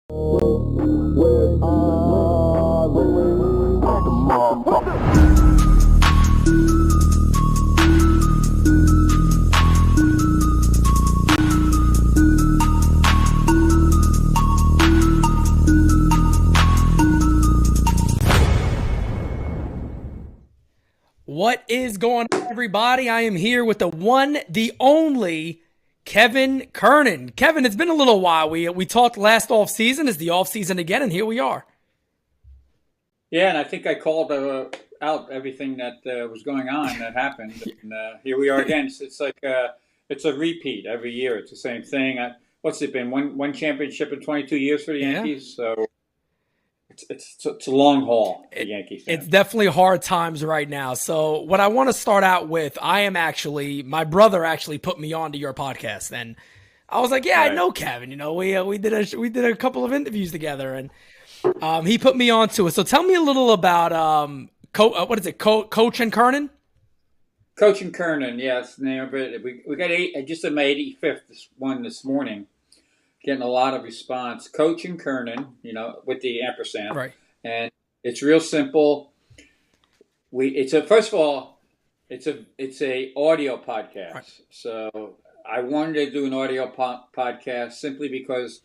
What is going on, everybody? I am here with the one, the only Kevin Kernan. Kevin, it's been a little while. We talked last off season. It's the off season again, and here we are. Yeah, and I think I called out everything that was going on that happened. And here we are again. It's like it's a repeat every year. It's the same thing. What's it been? One championship in 22 years for the Yankees. So it's a long haul for the Yankees fans. It's definitely hard times right now. So what I want to start out with, my brother actually put me on to your podcast, and I was like, yeah, right. I know Kevin. You know, we did a couple of interviews together, and he put me on to it. So tell me a little about Coach and Kernan? Coach and Kernan, yes, name of it. We got I just did my 85th one this morning. Getting a lot of response. Coach and Kernan, with the ampersand. Right. And it's real simple. First of all, it's a audio podcast. Right. So I wanted to do an audio podcast simply because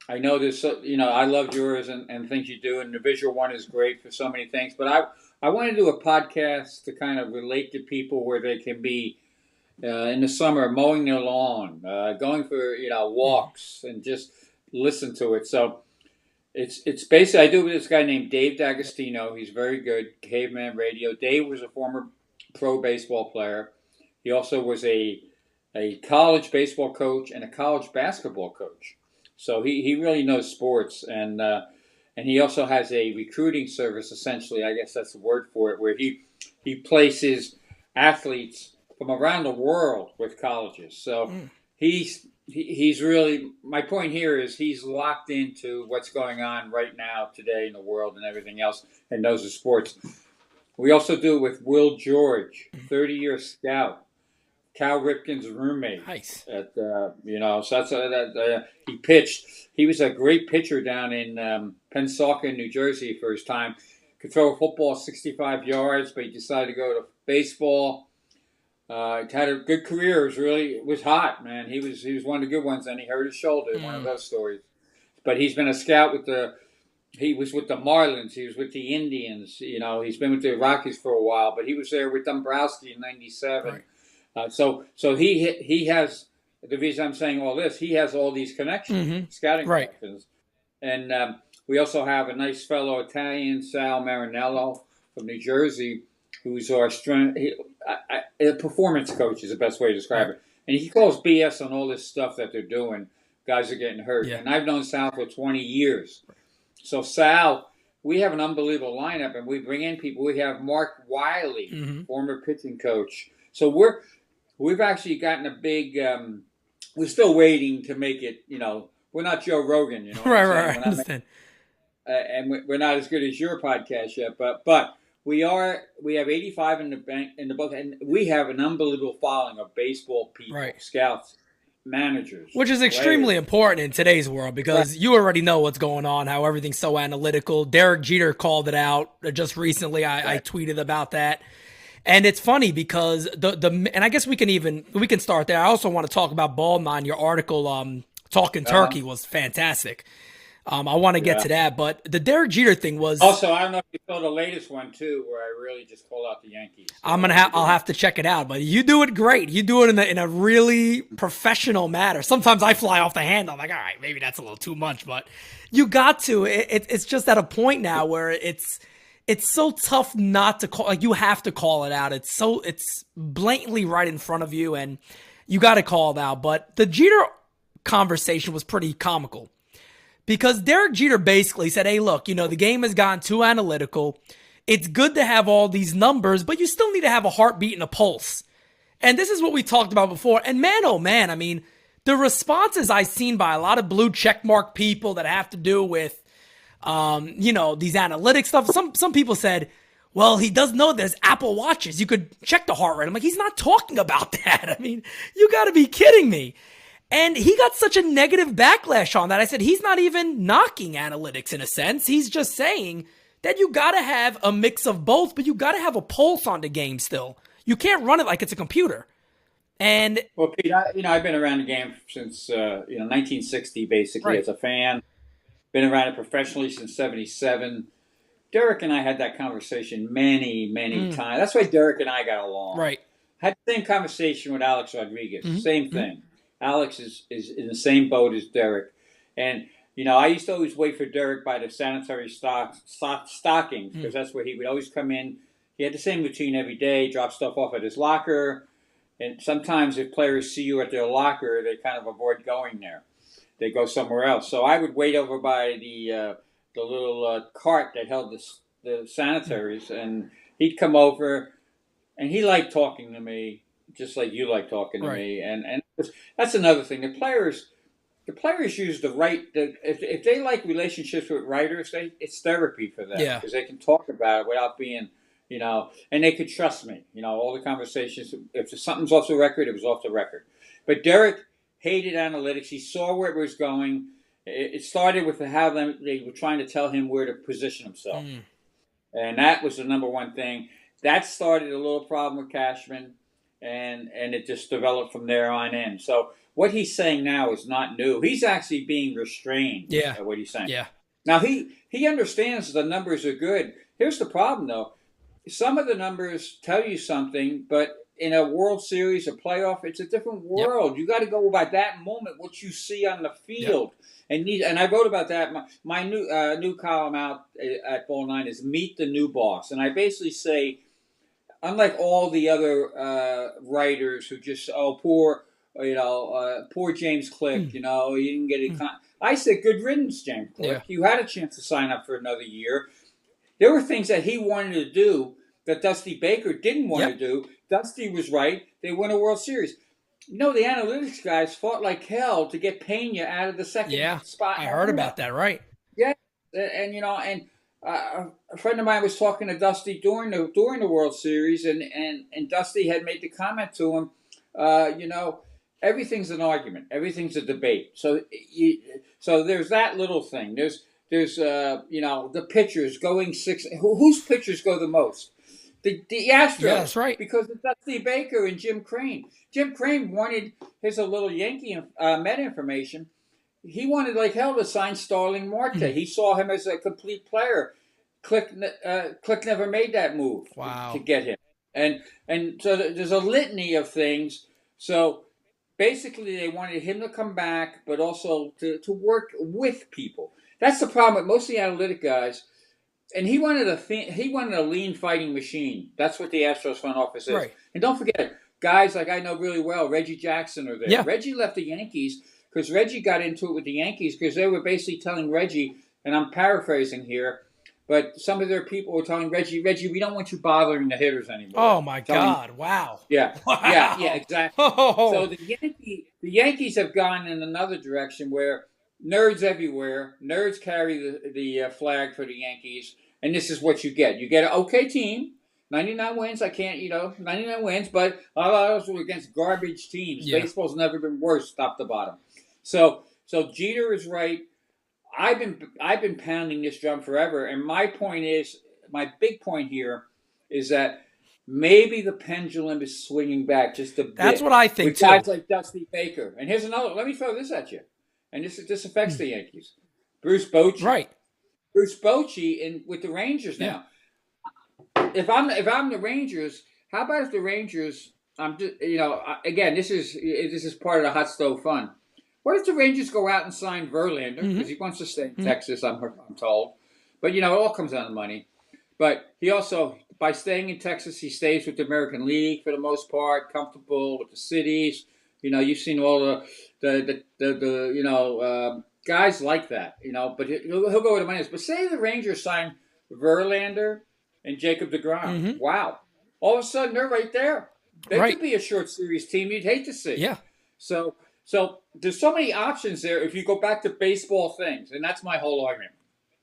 I know there's, I love yours and things you do, and the visual one is great for so many things. But I want to do a podcast to kind of relate to people where they can be in the summer mowing their lawn, going for walks, and just listen to it. So it's basically, I do it with this guy named Dave D'Agostino. He's very good, Caveman Radio. Dave was a former pro baseball player. He also was a college baseball coach and a college basketball coach. So he really knows sports, and he also has a recruiting service, essentially, I guess that's the word for it, where he places athletes from around the world with colleges. So he's really, my point here is he's locked into what's going on right now today in the world and everything else, and knows the sports. We also do it with Will George, 30-year scout, Cal Ripken's roommate. Nice. So that's he pitched. He was a great pitcher down in Pennsauken, New Jersey for his time. Could throw a football 65 yards, but he decided to go to baseball. Had a good career. It was hot, man. He was one of the good ones, and he hurt his shoulder. One of those stories. But he's been a scout he was with the Marlins. He was with the Indians. He's been with the Rockies for a while, but he was there with Dombrowski in '97. Right. So he has, the reason I'm saying all this, he has all these connections, scouting connections. And we also have a nice fellow Italian, Sal Marinello from New Jersey, who's our a performance coach is the best way to describe it. And he calls BS on all this stuff that they're doing. Guys are getting hurt. Yeah. And I've known Sal for 20 years. So Sal, we have an unbelievable lineup, and we bring in people. We have Mark Wiley, former pitching coach. So we've actually gotten a big we're still waiting to make it, we're not Joe Rogan, Right, I understand. And we're not as good as your podcast yet, but we have 85 in the book, and we have an unbelievable following of baseball people, scouts, managers. Which is extremely important in today's world, because you already know what's going on, how everything's so analytical. Derek Jeter called it out just recently. I tweeted about that. And it's funny because and I guess we can start there. I also want to talk about BallNine. Your article, Talking Turkey, was fantastic. I want to get to that, but the Derek Jeter thing was also. I don't know if you saw the latest one too, where I really just called out the Yankees. So I'll have to check it out, but you do it great. You do it in a really professional manner. Sometimes I fly off the handle. I'm like, all right, maybe that's a little too much, but you got to. It's just at a point now where it's so tough not to call. Like, you have to call it out. It's blatantly right in front of you, and you got to call it out. But the Jeter conversation was pretty comical, because Derek Jeter basically said, hey, look, the game has gotten too analytical. It's good to have all these numbers, but you still need to have a heartbeat and a pulse. And this is what we talked about before. And man, oh man, I mean, the responses I've seen by a lot of blue checkmark people that have to do with, these analytics stuff. Some people said, well, he does know there's Apple Watches. You could check the heart rate. I'm like, he's not talking about that. I mean, you got to be kidding me. And he got such a negative backlash on that. I said, he's not even knocking analytics in a sense. He's just saying that you got to have a mix of both, but you got to have a pulse on the game still. You can't run it like it's a computer. And well, Pete, I've been around the game since 1960, basically, right. as a fan. Been around it professionally since '77. Derek and I had that conversation many times. That's why Derek and I got along. Right. Had the same conversation with Alex Rodriguez. Same thing. Alex is in the same boat as Derek. And, I used to always wait for Derek by the sanitary stockings, because that's where he would always come in. He had the same routine every day, drop stuff off at his locker. And sometimes if players see you at their locker, they kind of avoid going there. They go somewhere else. So I would wait over by the little cart that held the sanitaries, and he'd come over, and he liked talking to me, just like you like talking to me. And that's another thing. The players use the right. If they like relationships with writers, it's therapy for them, because they can talk about it without being, and they could trust me. All the conversations. If something's off the record, it was off the record. But Derek hated analytics. He saw where it was going. It started with how they were trying to tell him where to position himself. And that was the number one thing. That started a little problem with Cashman, and it just developed from there on in. So what he's saying now is not new. He's actually being restrained by what he's saying. Yeah. Now, he understands the numbers are good. Here's the problem, though. Some of the numbers tell you something, but in a World Series, a playoff, it's a different world. You got to go by that moment, what you see on the field. And I wrote about that. My new column out at BallNine is Meet the New Boss. And I basically say, unlike all the other writers who just, poor James Click, he didn't get it. I said, good riddance, James Click. You had a chance to sign up for another year. There were things that he wanted to do that Dusty Baker didn't want to do. Dusty was right. They won a World Series. The analytics guys fought like hell to get Pena out of the second spot. I heard about that, right? Yeah, and a friend of mine was talking to Dusty during the World Series, and Dusty had made the comment to him, everything's an argument, everything's a debate. So there's that little thing. There's the pitchers going six. Whose pitchers go the most? The Astros. Yeah, that's right. Because it's Dusty Baker and Jim Crane. Jim Crane wanted, here's a little Yankee Met information. He wanted like hell to sign Starling Marte. He saw him as a complete player. Click never made that move to get him. And so there's a litany of things. So basically they wanted him to come back, but also to work with people. That's the problem with most of the analytic guys. And he wanted a lean fighting machine. That's what the Astros front office is. Right. And don't forget, guys like I know really well, Reggie Jackson are there. Yeah. Reggie left the Yankees because Reggie got into it with the Yankees because they were basically telling Reggie, and I'm paraphrasing here, but some of their people were telling Reggie, we don't want you bothering the hitters anymore. Oh, my God. Wow. Yeah. Wow. Yeah, exactly. Oh. So the Yankees have gone in another direction where nerds everywhere. Nerds carry the flag for the Yankees, and this is what you get. You get an okay team, 99 wins. 99 wins, but a lot of those were against garbage teams. Yeah. Baseball's never been worse, top to bottom. So Jeter is right. I've been pounding this drum forever, and my big point here is that maybe the pendulum is swinging back just a bit. That's what I think too. With guys like Dusty Baker, and here's another. Let me throw this at you. And this affects the Yankees. Bruce Bochy. Right. Bruce Bochy with the Rangers now. Yeah. If I'm the Rangers, how about if the Rangers, again, this is part of the hot stove fun. What if the Rangers go out and sign Verlander, because he wants to stay in Texas, I'm told. But, it all comes down to money. But he also, by staying in Texas, he stays with the American League for the most part, comfortable with the cities. You've seen all the guys like that, but he'll go with the money. But say the Rangers sign Verlander and Jacob deGrom. Wow. All of a sudden, they're right there. They could be a short series team you'd hate to see. Yeah. So there's so many options there if you go back to baseball things, and that's my whole argument.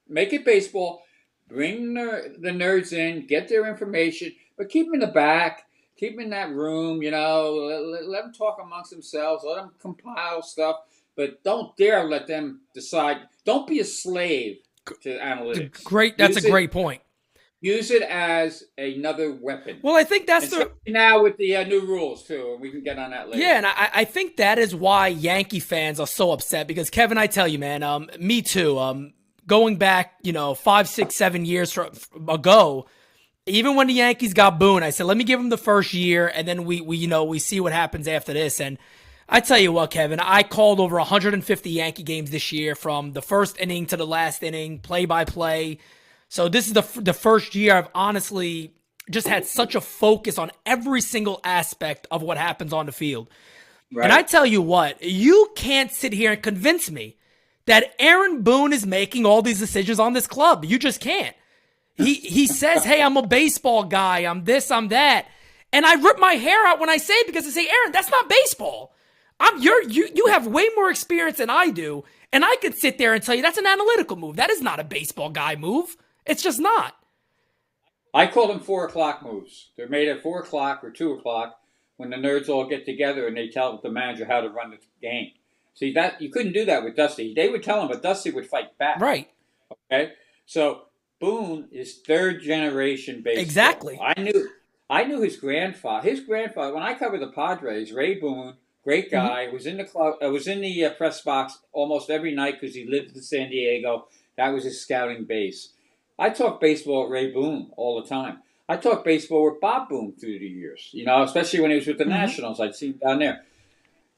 Make it baseball, bring the nerds in, get their information, but keep them in the back. Keep them in that room, let them talk amongst themselves. Let them compile stuff. But don't dare let them decide. Don't be a slave to analytics. That's a great point. Use it as another weapon. Well, I think that's now with the new rules too, and we can get on that later. Yeah, and I think that is why Yankee fans are so upset because Kevin, I tell you, man, me too. Going back, 5, 6, 7 years ago, even when the Yankees got Boone, I said, let me give him the first year, and then we see what happens after this. And I tell you what, Kevin, I called over 150 Yankee games this year, from the first inning to the last inning, play by play. So this is the first year I've honestly just had such a focus on every single aspect of what happens on the field. Right. And I tell you what, you can't sit here and convince me that Aaron Boone is making all these decisions on this club. You just can't. He says, hey, I'm a baseball guy. I'm this, I'm that. And I rip my hair out when I say it because I say, Aaron, that's not baseball. You have way more experience than I do. And I could sit there and tell you that's an analytical move. That is not a baseball guy move. It's just not. I call them 4 o'clock moves. They're made at 4 o'clock or 2 o'clock when the nerds all get together and they tell the manager how to run the game. See, that you couldn't do that with Dusty. They would tell him, but Dusty would fight back. Right. Okay? So Boone is third generation baseball. Exactly. I knew his grandfather. His grandfather, when I covered the Padres, Ray Boone, great guy, was in the club. Was in the press box almost every night because he lived in San Diego. That was his scouting base. I talked baseball with Ray Boone all the time. I talked baseball with Bob Boone through the years, especially when he was with the Nationals. I'd see him down there.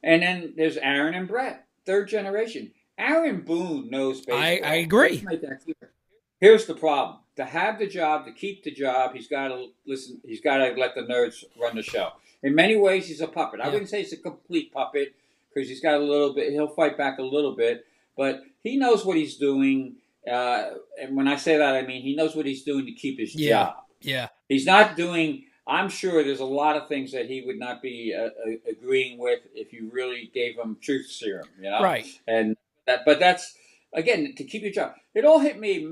And then there's Aaron and Brett, third generation. Aaron Boone knows baseball. I agree. Let's make that clear. Here's the problem. To have the job, to keep the job, he's got to listen. He's got to let the nerds run the show. In many ways, he's a puppet. I wouldn't say he's a complete puppet because he's got a little bit. He'll fight back a little bit, but he knows what he's doing. And when I say that, I mean he knows what he's doing to keep his job. Yeah. He's not doing. I'm sure there's a lot of things that he would not be agreeing with if you really gave him truth serum. Right. But that's. Again, to keep your job. It all hit me.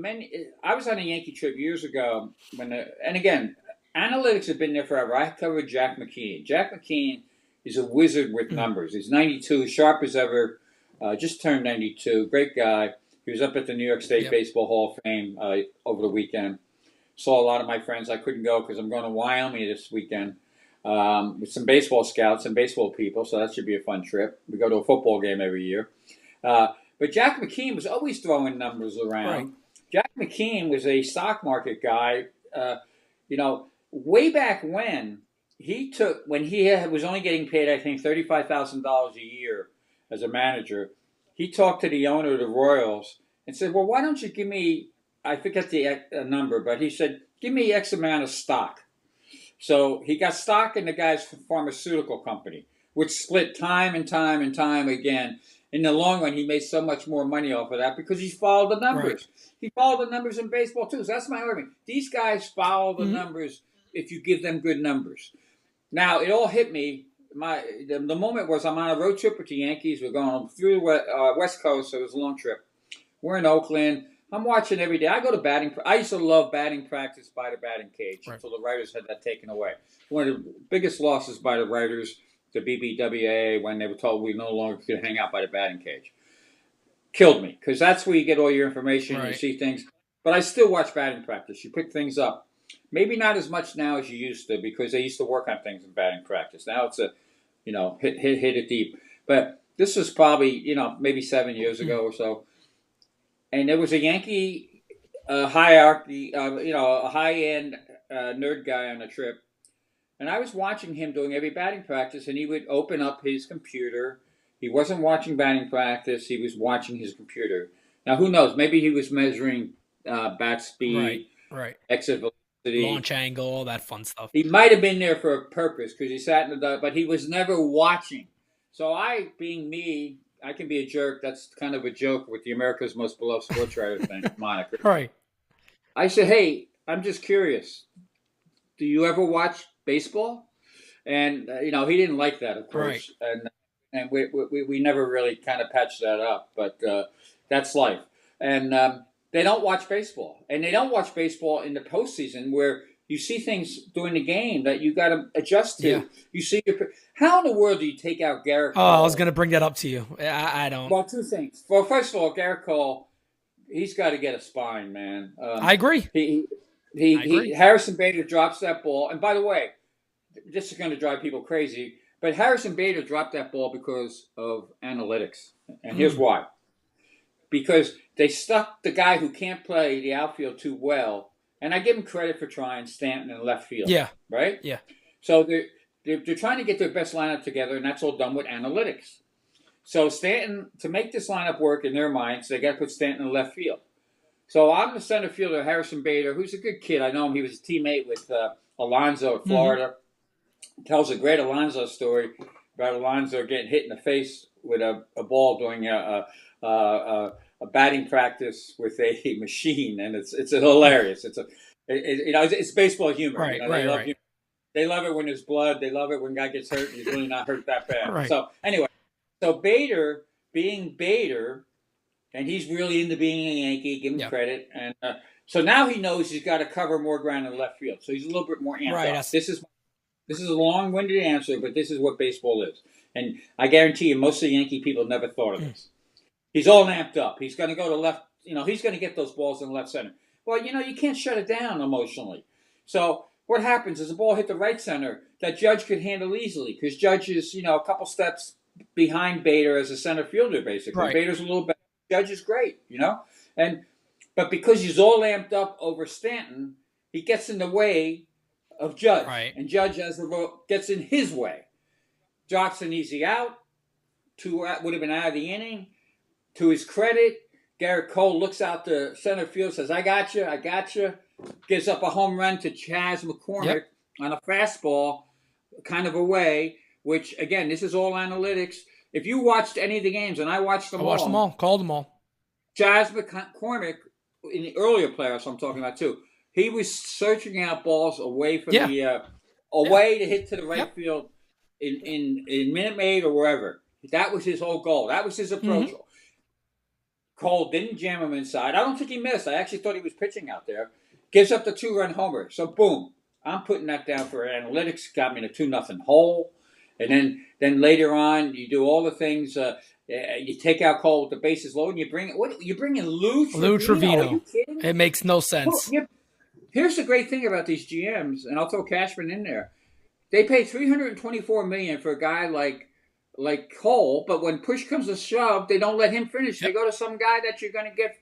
I was on a Yankee trip years ago. And again, analytics have been there forever. I covered Jack McKeon. Jack McKeon is a wizard with numbers. He's 92, sharp as ever, just turned 92. Great guy. He was up at the New York State Baseball Hall of Fame over the weekend. Saw a lot of my friends. I couldn't go because I'm going to Wyoming this weekend with some baseball scouts and baseball people, so that should be a fun trip. We go to a football game every year. But Jack McKeon was always throwing numbers around. Right. Jack McKeon was a stock market guy. Way back when he was only getting paid, I think, $35,000 a year as a manager. He talked to the owner of the Royals and said, "Well, why don't you give me?" I forget the number, but he said, "Give me X amount of stock." So he got stock in the guy's pharmaceutical company, which split time and time and time again. In the long run, he made so much more money off of that because he followed the numbers. Right. He followed the numbers in baseball, too. So that's my argument. These guys follow the numbers if you give them good numbers. Now, it all hit me. The moment was I'm on a road trip with the Yankees. We're going through the West Coast, so it was a long trip. We're in Oakland. I'm watching every day. I go to batting. I used to love batting practice by the batting cage until the writers had that taken away. One of the biggest losses by the writers, the BBWA, when they were told we no longer could hang out by the batting cage. Killed me, because that's where you get all your information, you see things. But I still watch batting practice. You pick things up. Maybe not as much now as you used to, because they used to work on things in batting practice. Now it's hit it deep. But this was probably, maybe 7 years ago or so. And there was a Yankee hierarchy, a high-end nerd guy on a trip. And I was watching him doing every batting practice, and he would open up his computer. He wasn't watching batting practice. He was watching his computer. Now, who knows? Maybe he was measuring bat speed, exit velocity, launch angle, all that fun stuff. He might have been there for a purpose because he sat in the but he was never watching. So being me, I can be a jerk. That's kind of a joke with the America's Most Beloved Sportswriter thing, moniker. Right. I said, hey, I'm just curious. Do you ever watch baseball? And he didn't like that, of course, and we never really kind of patched that up, but that's life. And they don't watch baseball, and they don't watch baseball in the postseason where You see things during the game that you got to adjust to. Yeah. You see, how in the world do you take out Garrett Cole? Oh, I was going to bring that up to you. I don't. Well, two things. Well, first of all, Garrett Cole, he's got to get a spine, man. I agree. Harrison Bader drops that ball. And by the way, this is going to drive people crazy, but Harrison Bader dropped that ball because of analytics. And here's why. Because they stuck the guy who can't play the outfield too well. And I give him credit for trying Stanton in left field. Yeah. Right? Yeah. So they're trying to get their best lineup together, and that's all done with analytics. So Stanton, to make this lineup work in their minds, they got to put Stanton in left field. So I'm the center fielder, Harrison Bader, who's a good kid. I know him. He was a teammate with Alonso at Florida. Tells a great Alonso story about Alonso getting hit in the face with a ball during a batting practice with a machine, and it's hilarious. It's baseball humor. Right, Humor. They love it when there's blood. They love it when a guy gets hurt and he's really not hurt that bad. Right. So anyway, Bader being Bader, and he's really into being a Yankee. Give him credit, and so now he knows he's got to cover more ground in left field. So he's a little bit more amped up. This is a long-winded answer, but this is what baseball is. And I guarantee you, most of the Yankee people never thought of this. He's all amped up. He's going to go to left. He's going to get those balls in left center. Well, you can't shut it down emotionally. So what happens is the ball hit the right center that Judge could handle easily because Judge is, a couple steps behind Bader as a center fielder, basically. Right. Bader's a little better. Judge is great, But because he's all amped up over Stanton, he gets in the way of Judge. Right. And Judge gets in his way. Drops an easy out. Would have been out of the inning. To his credit, Garrett Cole looks out the center field, says, I got you. Gives up a home run to Chas McCormick on a fastball, kind of away, which, again, this is all analytics. If you watched any of the games, and I watched them all. Called them all. Chas McCormick, in the earlier playoffs I'm talking about too, he was searching out balls away from away to hit to the right field in Minute Maid or wherever. That was his whole goal. That was his approach. Cole didn't jam him inside. I don't think he missed. I actually thought he was pitching out there. Gives up the 2-run homer. So boom, I'm putting that down for analytics. Got me in a 2-0 hole. And then later on, you do all the things. You take out Cole with the bases loaded, and you bring in Lou Trevino. Are you kidding? It makes no sense. Well, here's the great thing about these GMs, and I'll throw Cashman in there. They pay $324 million for a guy like Cole, but when push comes to shove, they don't let him finish. They go to some guy that you're going to get.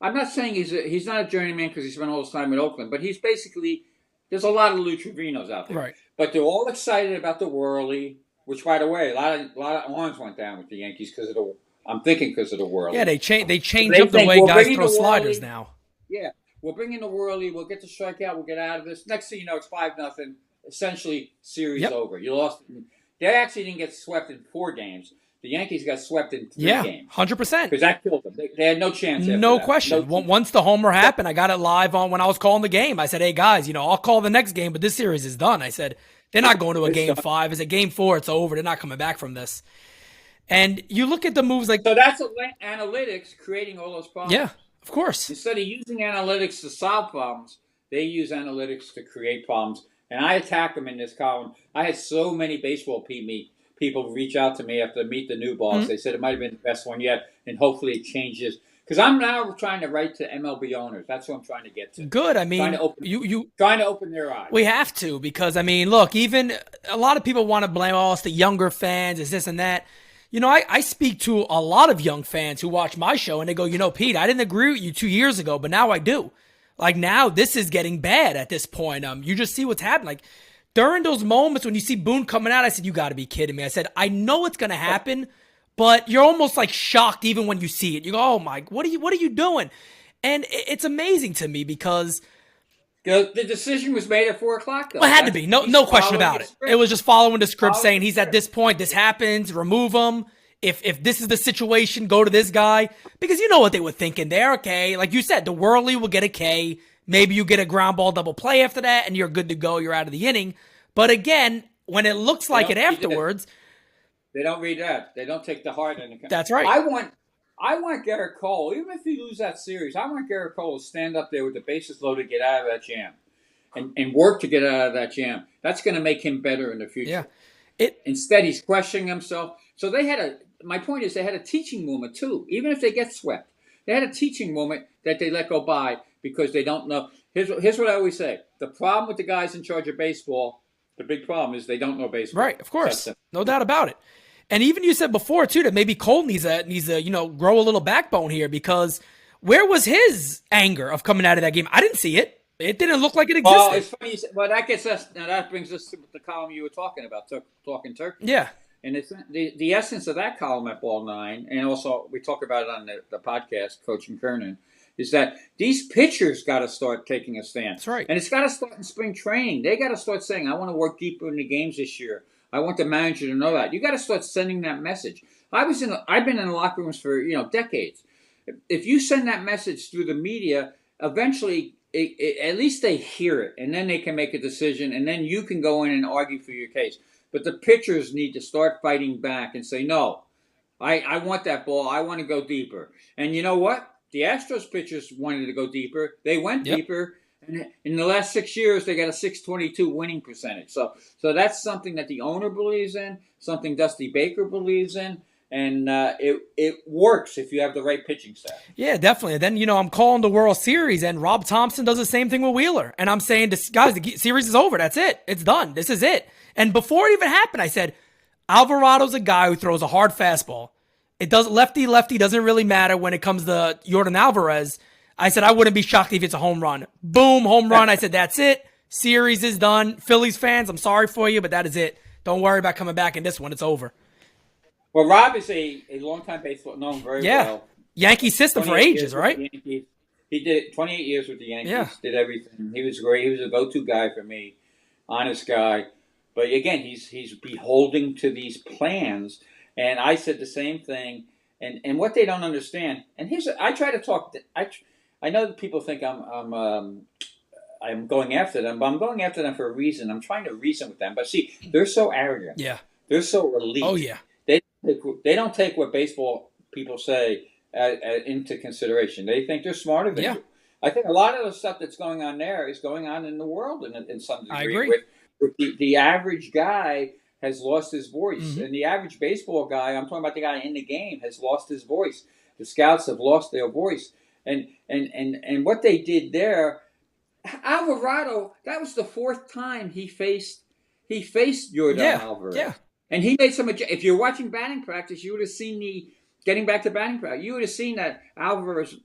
I'm not saying he's not a journeyman because he spent all his time in Oakland, but he's basically, there's a lot of Lou Trevinos out there. Right. But they're all excited about the Worley, which, by the way, a lot of arms went down with the Yankees because of the Worley. Yeah, they change up the way guys throw sliders now. Yeah, we'll bring in the Worley. We'll get the strikeout. We'll get out of this. Next thing you know, it's 5-0. Essentially, series over. You lost. They actually didn't get swept in 4 games. The Yankees got swept in 3 games. 100%. Because that killed them. They had no chance. No question. Once the homer happened, I got it live on when I was calling the game. I said, hey, guys, I'll call the next game, but this series is done. I said, they're not going to a game 5. I said, game 4, it's over. They're not coming back from this. And you look at the moves like... So that's analytics creating all those problems. Yeah, of course. Instead of using analytics to solve problems, they use analytics to create problems. And I attack them in this column. I had so many baseball people reach out to me after Meet the New Boss. They said it might have been the best one yet, and hopefully it changes. Because I'm now trying to write to MLB owners. That's what I'm trying to get to. Good. I mean, trying to open their eyes. We have to because, look, even a lot of people want to blame, it's the younger fans, it's this and that. I speak to a lot of young fans who watch my show, and they go, Pete, I didn't agree with you 2 years ago, but now I do. Like, now this is getting bad at this point. You just see what's happening. Like, during those moments when you see Boone coming out, I said, you got to be kidding me. I said, I know it's going to happen, but you're almost like shocked even when you see it. You go, oh my, what are you doing? And it's amazing to me because the decision was made at 4:00 though. Well, it had to be. No question about it. It was just following the script saying he's at this point, this happens, remove him. If this is the situation, go to this guy. Because you know what they were thinking there. Okay, like you said, the Worley will get a K. Maybe you get a ground ball double play after that, and you're good to go. You're out of the inning. But again, when it looks like it afterwards, they don't read that. They don't take the heart into account. That's right. I want Garrett Cole, even if you lose that series, I want Garrett Cole to stand up there with the bases loaded, get out of that jam. and work to get out of that jam. That's going to make him better in the future. Yeah. Instead, he's questioning himself. So my point is they had a teaching moment too. Even if they get swept, they had a teaching moment that they let go by because they don't know. Here's what I always say. The problem with the guys in charge of baseball, the big problem is they don't know baseball. Right, of course. No doubt about it. And even you said before too that maybe Cole needs to grow a little backbone here, because where was his anger of coming out of that game? I didn't see it. It didn't look like it existed. Well, it's funny. That brings us to the column you were talking about, Talking Turkey. Yeah. And it's the essence of that column at BallNine, and also we talk about it on the podcast, Coaching Kernan, is that these pitchers got to start taking a stand. That's right. And it's got to start in spring training. They got to start saying, I want to work deeper in the games this year. I want the manager to know that. You got to start sending that message. I've been in the locker rooms for decades. If you send that message through the media, eventually at least they hear it, and then they can make a decision, and then you can go in and argue for your case. But the pitchers need to start fighting back and say, no, I want that ball. I want to go deeper. And you know what? The Astros pitchers wanted to go deeper. They went deeper. And in the last 6 years, they got a 622 winning percentage. So that's something that the owner believes in, something Dusty Baker believes in. And it works if you have the right pitching staff. Yeah, definitely. And then, I'm calling the World Series, and Rob Thompson does the same thing with Wheeler. And I'm saying, guys, the series is over. That's it. It's done. This is it. And before it even happened, I said, Alvarado's a guy who throws a hard fastball. It does lefty doesn't really matter when it comes to Yordan Alvarez. I said I wouldn't be shocked if it's a home run. Boom, home run. I said that's it. Series is done. Phillies fans, I'm sorry for you, but that is it. Don't worry about coming back in this one. It's over. Well, Rob is a longtime baseball known very well. Yankee system for ages, right? He did 28 years with the Yankees. Did everything. He was great. He was a go-to guy for me, honest guy. But again, he's beholden to these plans. And I said the same thing. And what they don't understand. And I try to talk. I know that people think I'm going after them, but I'm going after them for a reason. I'm trying to reason with them. But see, they're so arrogant. Yeah. They're so elite. Oh yeah. They don't take what baseball people say into consideration. They think they're smarter than you. I think a lot of the stuff that's going on there is going on in the world in some degree. I agree. With the average guy has lost his voice. Mm-hmm. And the average baseball guy, I'm talking about the guy in the game, has lost his voice. The scouts have lost their voice. And what they did there, Alvarado, that was the fourth time he faced Yordan Alvarez. Yeah. And he made some adjustments. If you're watching batting practice, you would have seen getting back to batting practice, you would have seen that Alvarez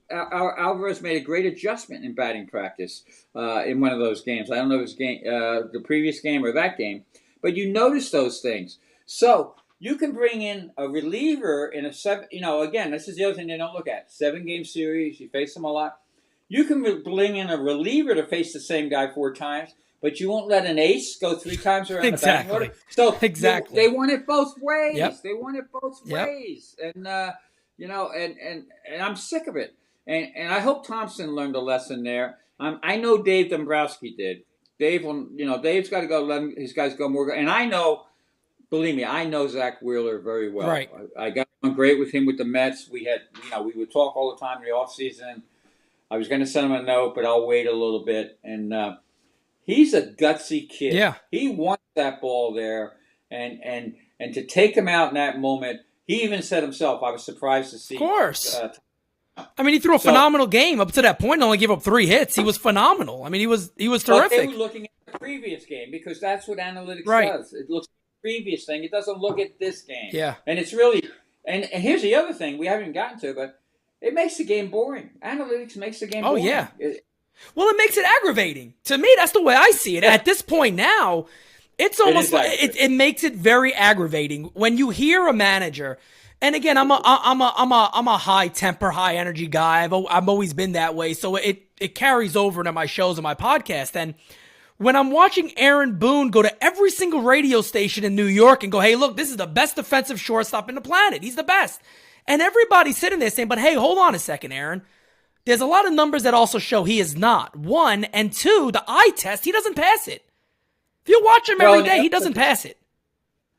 made a great adjustment in batting practice in one of those games. I don't know if it was the previous game or that game, but you notice those things. So you can bring in a reliever in again, this is the other thing they don't look at. 7-game series, you face them a lot. You can bring in a reliever to face the same guy 4 times, but you won't let an ace go 3 times around the batting order. So they want it both ways. Yep. They want it both ways. And and I'm sick of it. And I hope Thompson learned a lesson there. I know Dave Dombrowski did. Dave's got to go let his guys go more. And I know, believe me, I know Zach Wheeler very well. Right. I got on great with him with the Mets. We would talk all the time in the off season. I was going to send him a note, but I'll wait a little bit. And he's a gutsy kid. Yeah. He wants that ball there. And to take him out in that moment, he even said himself, I was surprised to see. Of course. He threw a phenomenal game up to that point and only gave up 3 hits. He was phenomenal. He was terrific. They were looking at the previous game because that's what analytics does. It looks at the previous thing. It doesn't look at this game. Yeah. And it's really – and here's the other thing we haven't gotten to, but it makes the game boring. Analytics makes the game boring. Oh, yeah. Well, it makes it aggravating. To me, that's the way I see it. At this point now, it's almost like it makes it very aggravating when you hear a manager. And again, I'm a high temper, high energy guy. I've always been that way. So it carries over into my shows and my podcast. And when I'm watching Aaron Boone go to every single radio station in New York and go, hey, look, this is the best defensive shortstop in the planet. He's the best. And everybody's sitting there saying, but hey, hold on a second, Aaron. There's a lot of numbers that also show he is not. 1, and 2, the eye test, he doesn't pass it. If you watch him every day, he doesn't pass it.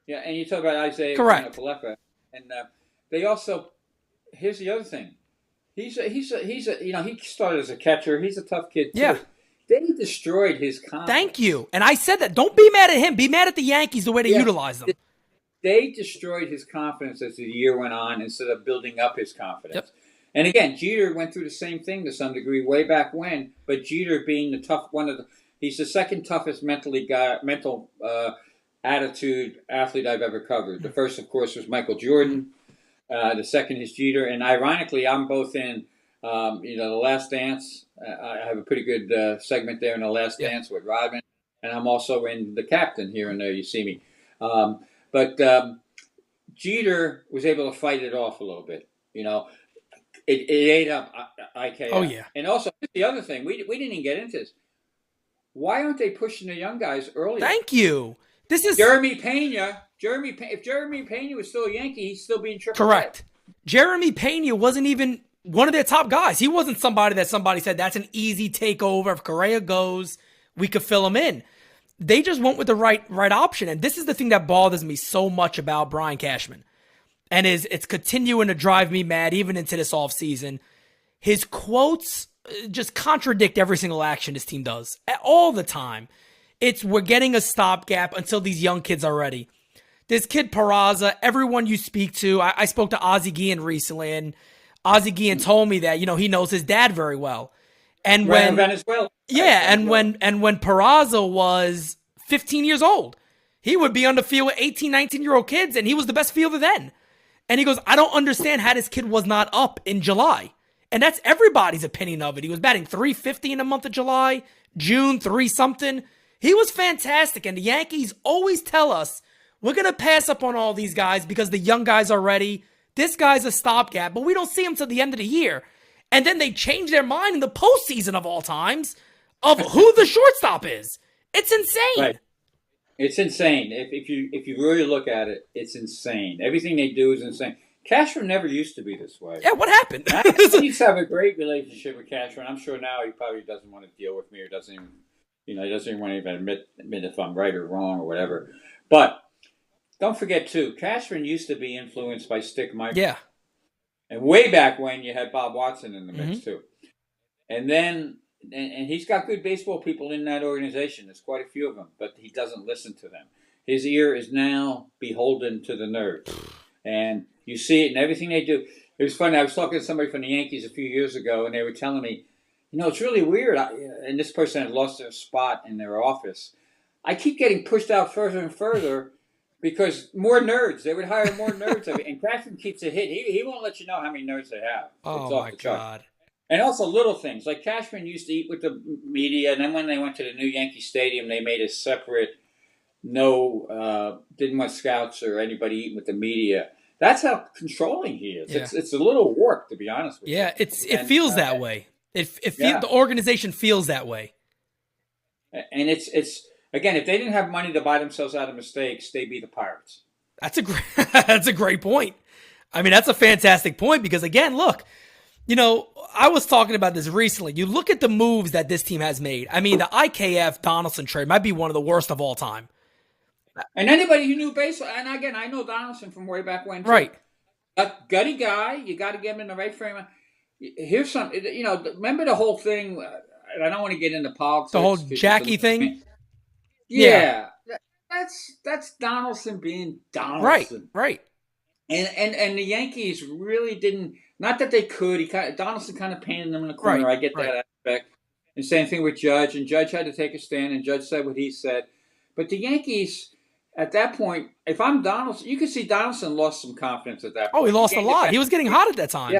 Yeah, and you talk about Isaiah Palefa, and they also. Here's the other thing. He started as a catcher. He's a tough kid too. Yeah. They destroyed his confidence. Thank you. And I said that. Don't be mad at him. Be mad at the Yankees the way they utilize them. They destroyed his confidence as the year went on instead of building up his confidence. Yep. And again, Jeter went through the same thing to some degree way back when. But Jeter being he's the second toughest mental attitude athlete I've ever covered. The first, of course, was Michael Jordan. The second is Jeter. And ironically, I'm both in, The Last Dance. I have a pretty good segment there in The Last Dance with Rodman. And I'm also in The Captain here and there. You see me. But Jeter was able to fight it off a little bit. It ate up IKF. Oh, yeah. And also, the other thing, we didn't even get into this. Why aren't they pushing the young guys earlier? Thank you. This is Jeremy Pena. If Jeremy Pena was still a Yankee, he's still being triple. Correct. Jeremy Pena wasn't even one of their top guys. He wasn't somebody that somebody said, that's an easy takeover. If Correa goes, we could fill him in. They just went with the right option. And this is the thing that bothers me so much about Brian Cashman. And it's continuing to drive me mad even into this offseason. His quotes just contradict every single action this team does. All the time. We're getting a stopgap until these young kids are ready. This kid Peraza, everyone you speak to, I spoke to Ozzie Guillen recently, and Ozzie Guillen told me that, he knows his dad very well. And when Venezuela. Yeah, when Peraza was 15 years old, he would be on the field with 18, 19-year-old kids, and he was the best fielder then. And he goes, I don't understand how this kid was not up in July. And that's everybody's opinion of it. He was batting .350 in the month of July, June, 3-something. He was fantastic. And the Yankees always tell us, we're going to pass up on all these guys because the young guys are ready. This guy's a stopgap, but we don't see him till the end of the year. And then they change their mind in the postseason of all times of who the shortstop is. It's insane. Right. It's insane. If you really look at it, it's insane. Everything they do is insane. Cashman never used to be this way. Yeah, what happened? I used to have a great relationship with Cashman. I'm sure now he probably doesn't want to deal with me or doesn't even, he doesn't even want to even admit if I'm right or wrong or whatever. But don't forget too, Cashman used to be influenced by Stick Michael. Yeah. And way back when you had Bob Watson in the mix too. And then and he's got good baseball people in that organization. There's quite a few of them, but he doesn't listen to them. His ear is now beholden to the nerds. And you see it in everything they do. It was funny. I was talking to somebody from the Yankees a few years ago, and they were telling me, it's really weird. And this person had lost their spot in their office. I keep getting pushed out further and further because more nerds. They would hire more nerds. And Cashman keeps a hit. He won't let you know how many nerds they have. Oh, my God. And also little things. Like Cashman used to eat with the media, and then when they went to the new Yankee Stadium, they made a separate, didn't want scouts or anybody eating with the media. That's how controlling he is. Yeah. It's a little warped, to be honest with you. Yeah, it feels that way. The organization feels that way. And it's again, if they didn't have money to buy themselves out of mistakes, they'd be the Pirates. That's a great point. I mean, that's a fantastic point because, again, look, I was talking about this recently. You look at the moves that this team has made. I mean, the IKF Donaldson trade might be one of the worst of all time. And anybody who knew baseball, and again, I know Donaldson from way back when, too. Right. A gutty guy, you got to get him in the right frame. Here's some, remember the whole thing, and I don't want to get into politics. The whole Jackie thing? Yeah. That's Donaldson being Donaldson. Right. And the Yankees really didn't, not that they could, Donaldson kind of painted them in the corner. Right, I get that aspect. And same thing with Judge, and Judge had to take a stand, and Judge said what he said. But the Yankees, at that point, if I'm Donaldson, you can see Donaldson lost some confidence at that point. Oh, he lost a lot. He was getting hot at that time. Yeah.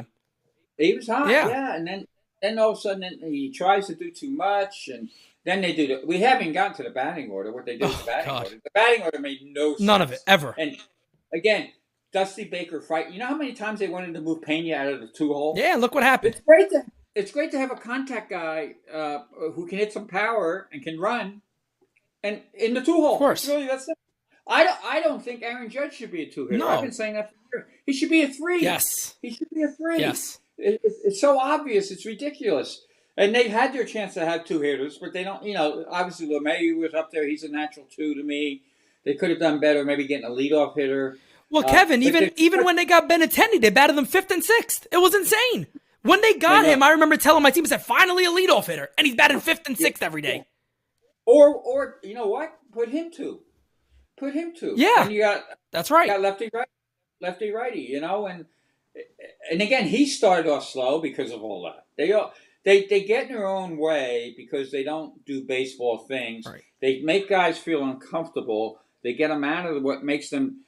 He was hot, yeah. And then all of a sudden he tries to do too much, and then they do we haven't gotten to the batting order, what they did with the batting order. The batting order made no sense. None of it, ever. And again, Dusty Baker fight. You know how many times they wanted to move Pena out of the 2-hole? Yeah, look what happened. It's great to have a contact guy who can hit some power and can run, and in the 2-hole. Of course. Really, that's it. I don't think Aaron Judge should be a 2-hitter. No. I've been saying that for years. He should be a 3. Yes. He should be a 3. Yes. It's so obvious. It's ridiculous. And they've had their chance to have 2 hitters, but they don't, obviously LeMahieu was up there. He's a natural 2 to me. They could have done better, maybe getting a leadoff hitter. Well, Kevin, even when they got Benintendi, they batted them 5th and 6th. It was insane. When they got him, I remember telling my team, I said, finally a leadoff hitter. And he's batting 5th and 6th every day. Or you know what? Put him to. Yeah. And you got, that's right. You got lefty righty, you know, and again, he started off slow because of all that. They get in their own way because they don't do baseball things. Right. They make guys feel uncomfortable. They get them out of what makes them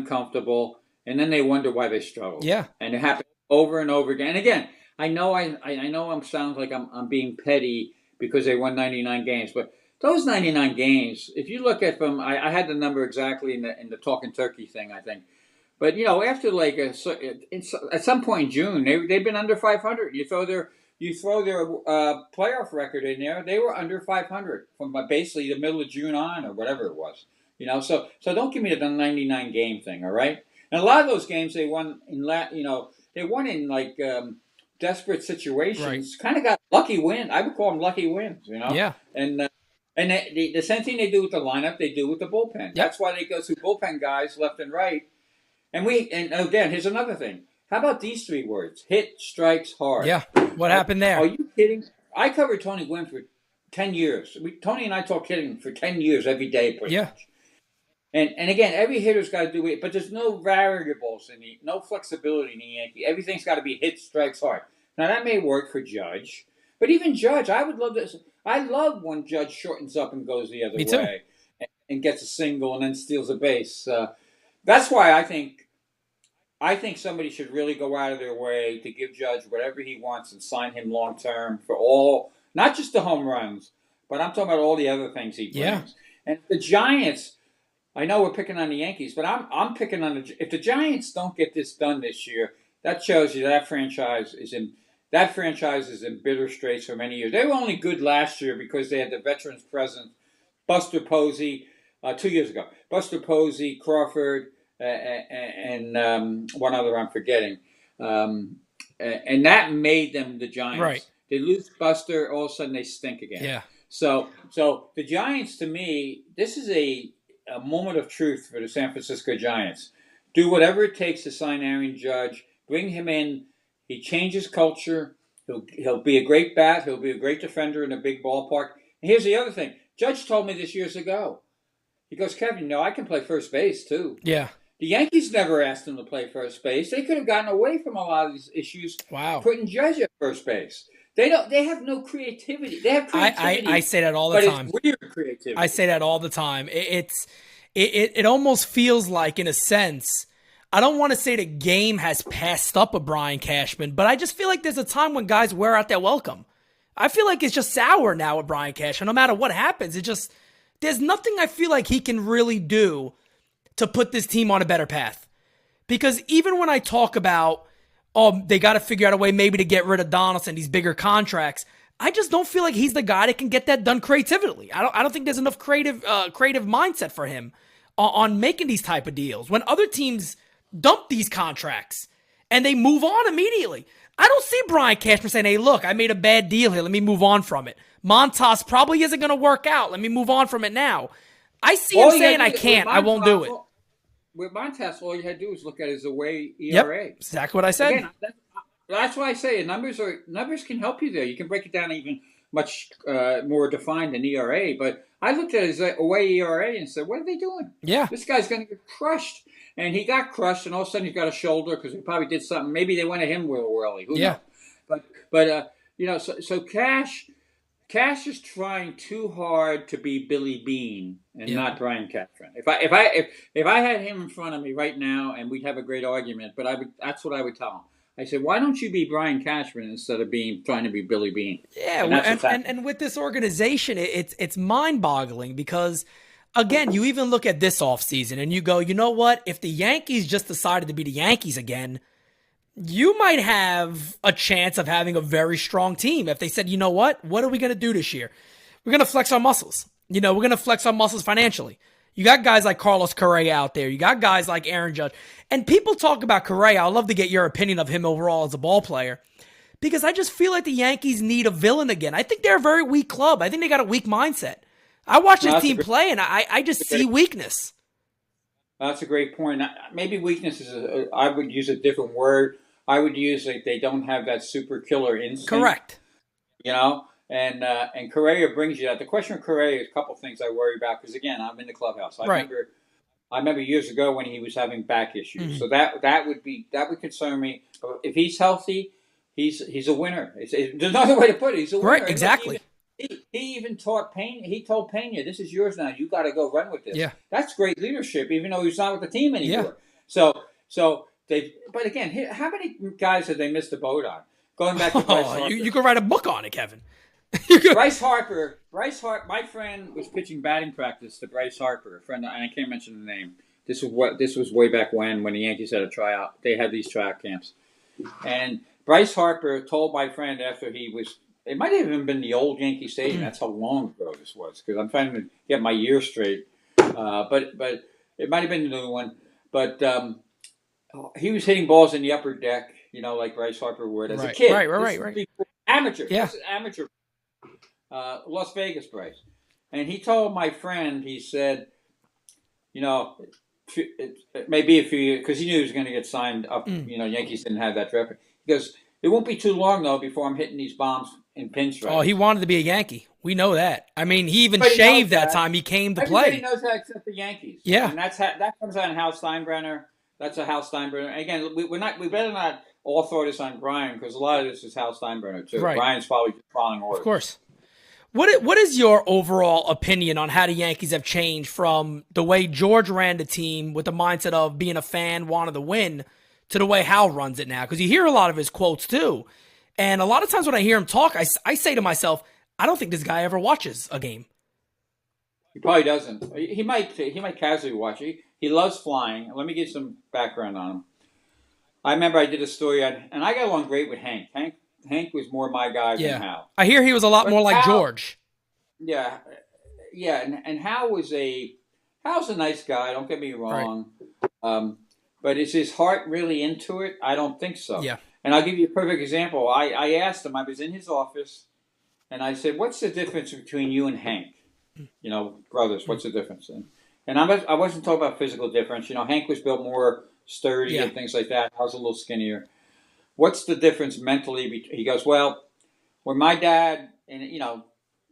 comfortable, and then they wonder why they struggle. Yeah. And it happens over and over again. And again, I know I'm sounds like I'm being petty because they won 99 games, but those 99 games, if you look at them, I had the number exactly in the Talking Turkey thing, I think. But you know, after like at some point in June, they've been under 500. You throw their playoff record in there, they were under 500 from basically the middle of June on, or whatever it was. You know, so don't give me the 99 game thing, all right? And a lot of those games they won in like desperate situations. Right. Kind of got lucky wins. I would call them lucky wins. You know. Yeah. And the same thing they do with the lineup, they do with the bullpen. Yep. That's why they go through bullpen guys left and right. And again, here's another thing. How about these 3 words? Hit, strikes, hard. Yeah. What happened there? Are you kidding? I covered Tony Gwynn for 10 years. Tony and I talked hitting for 10 years every day pretty much. And again, every hitter's got to do it, but there's no variables no flexibility in the Yankee. Everything's got to be hit, strikes, hard. Now that may work for Judge, but even Judge, I would love this. I love when Judge shortens up and goes the other way and gets a single and then steals a base. That's why I think somebody should really go out of their way to give Judge whatever he wants and sign him long term for all, not just the home runs, but I'm talking about all the other things he brings. Yeah. And the Giants, I know we're picking on the Yankees, but I'm picking on if the Giants don't get this done this year, that shows you that franchise is in bitter straits for many years. They were only good last year because they had the veterans present, Buster Posey, 2 years ago. Buster Posey, Crawford, and one other I'm forgetting. And that made them the Giants. Right. They lose Buster, all of a sudden they stink again. Yeah. So the Giants, to me, this is a moment of truth for the San Francisco Giants. Do whatever it takes to sign Aaron Judge. Bring him in. He changes culture. He'll be a great bat. He'll be a great defender in a big ballpark. And here's the other thing. Judge told me this years ago. He goes, Kevin, I can play first base too. Yeah. The Yankees never asked him to play first base. They could have gotten away from a lot of these issues. Wow. Putting Judge at first base. They have no creativity. They have creativity. I say that all the time. It's weird creativity. I say that all the time. It almost feels like, in a sense, I don't want to say the game has passed up a Brian Cashman, but I just feel like there's a time when guys wear out their welcome. I feel like it's just sour now with Brian Cashman. No matter what happens, there's nothing I feel like he can really do to put this team on a better path. Because even when I talk about, they got to figure out a way maybe to get rid of Donaldson, these bigger contracts, I just don't feel like he's the guy that can get that done creatively. I don't think there's enough creative mindset for him on making these type of deals. When other teams dump these contracts and they move on immediately, I don't see Brian Cashman saying, hey, look, I made a bad deal here. Let me move on from it. Montas probably isn't going to work out. Let me move on from it now. I see him saying, I can't. I won't do it. With Montas, all you had to do is look at his away ERA. Yep, exactly what I said. Again, that's why I say numbers can help you there. You can break it down even much more defined than ERA. But I looked at his away ERA and said, what are they doing? Yeah. This guy's going to get crushed. And he got crushed, and all of a sudden he's got a shoulder because he probably did something. Maybe they went at him real early. Who knows? But so Cash is trying too hard to be Billy Beane and not Brian Cashman. If I had him in front of me right now, and we'd have a great argument, but that's what I would tell him. I said, why don't you be Brian Cashman instead of trying to be Billy Beane? Yeah, and with this organization, it's mind-boggling because, again, you even look at this offseason and you go, you know what? If the Yankees just decided to be the Yankees again, you might have a chance of having a very strong team. If they said, you know what are we going to do this year? We're going to flex our muscles. We're going to flex our muscles financially. You got guys like Carlos Correa out there. You got guys like Aaron Judge. And people talk about Correa. I'd love to get your opinion of him overall as a ball player because I just feel like the Yankees need a villain again. I think they're a very weak club. I think they got a weak mindset. I watch this team play, and I just see weakness. That's a great point. Maybe weakness is I would use a different word. I would use like they don't have that super killer instinct. Correct. And Correa brings you that. The question with Correa is a couple things I worry about because again, I'm in the clubhouse. I remember years ago when he was having back issues. So that would concern me. But if he's healthy, he's a winner. There's no other way to put it. He's a winner. Right, exactly. He even told Pena, "This is yours now. You got to go run with this." Yeah, that's great leadership. Even though he's not with the team anymore. Yeah. So they. But again, how many guys have they missed the boat on? Going back to Bryce Harper. You could write a book on it, Kevin. Bryce Harper. My friend was pitching batting practice to Bryce Harper, a friend, and I can't mention the name. This was way back when the Yankees had a tryout. They had these tryout camps, and Bryce Harper told my friend after he was. It might have even been the old Yankee Stadium. That's how long ago this was, because I'm trying to get my year straight. But it might have been the new one. But he was hitting balls in the upper deck, like Bryce Harper would as a kid. Right. Amateur. Yeah. This is amateur. Las Vegas Bryce. And he told my friend, he said, it may be a few years, because he knew he was going to get signed up. Yankees didn't have that draft. He goes, it won't be too long, though, before I'm hitting these bombs in pinstripes. Oh, he wanted to be a Yankee. We know that. I mean, he even shaved that time he came to play. Everybody knows that except the Yankees. Yeah. And that comes on Hal Steinbrenner. That's a Hal Steinbrenner. Again, we better not all throw this on Brian, because a lot of this is Hal Steinbrenner, too. Right. Brian's probably just following orders. Of course. What is your overall opinion on how the Yankees have changed from the way George ran the team with the mindset of being a fan, wanted to win, to the way Hal runs it now? Because you hear a lot of his quotes, too. And a lot of times when I hear him talk, I say to myself, I don't think this guy ever watches a game. He probably doesn't. He might casually watch it. He loves flying. Let me give some background on him. I remember I did a story and I got along great with Hank. Hank was more my guy than Hal. I hear he was a lot more like George. Yeah, and Hal's a nice guy. Don't get me wrong. Right. But is his heart really into it? I don't think so. Yeah. And I'll give you a perfect example. I asked him. I was in his office, and I said, "What's the difference between you and Hank? Brothers. What's the difference?" And I wasn't talking about physical difference. Hank was built more sturdy and things like that. I was a little skinnier. What's the difference mentally? He goes, "Well, when my dad and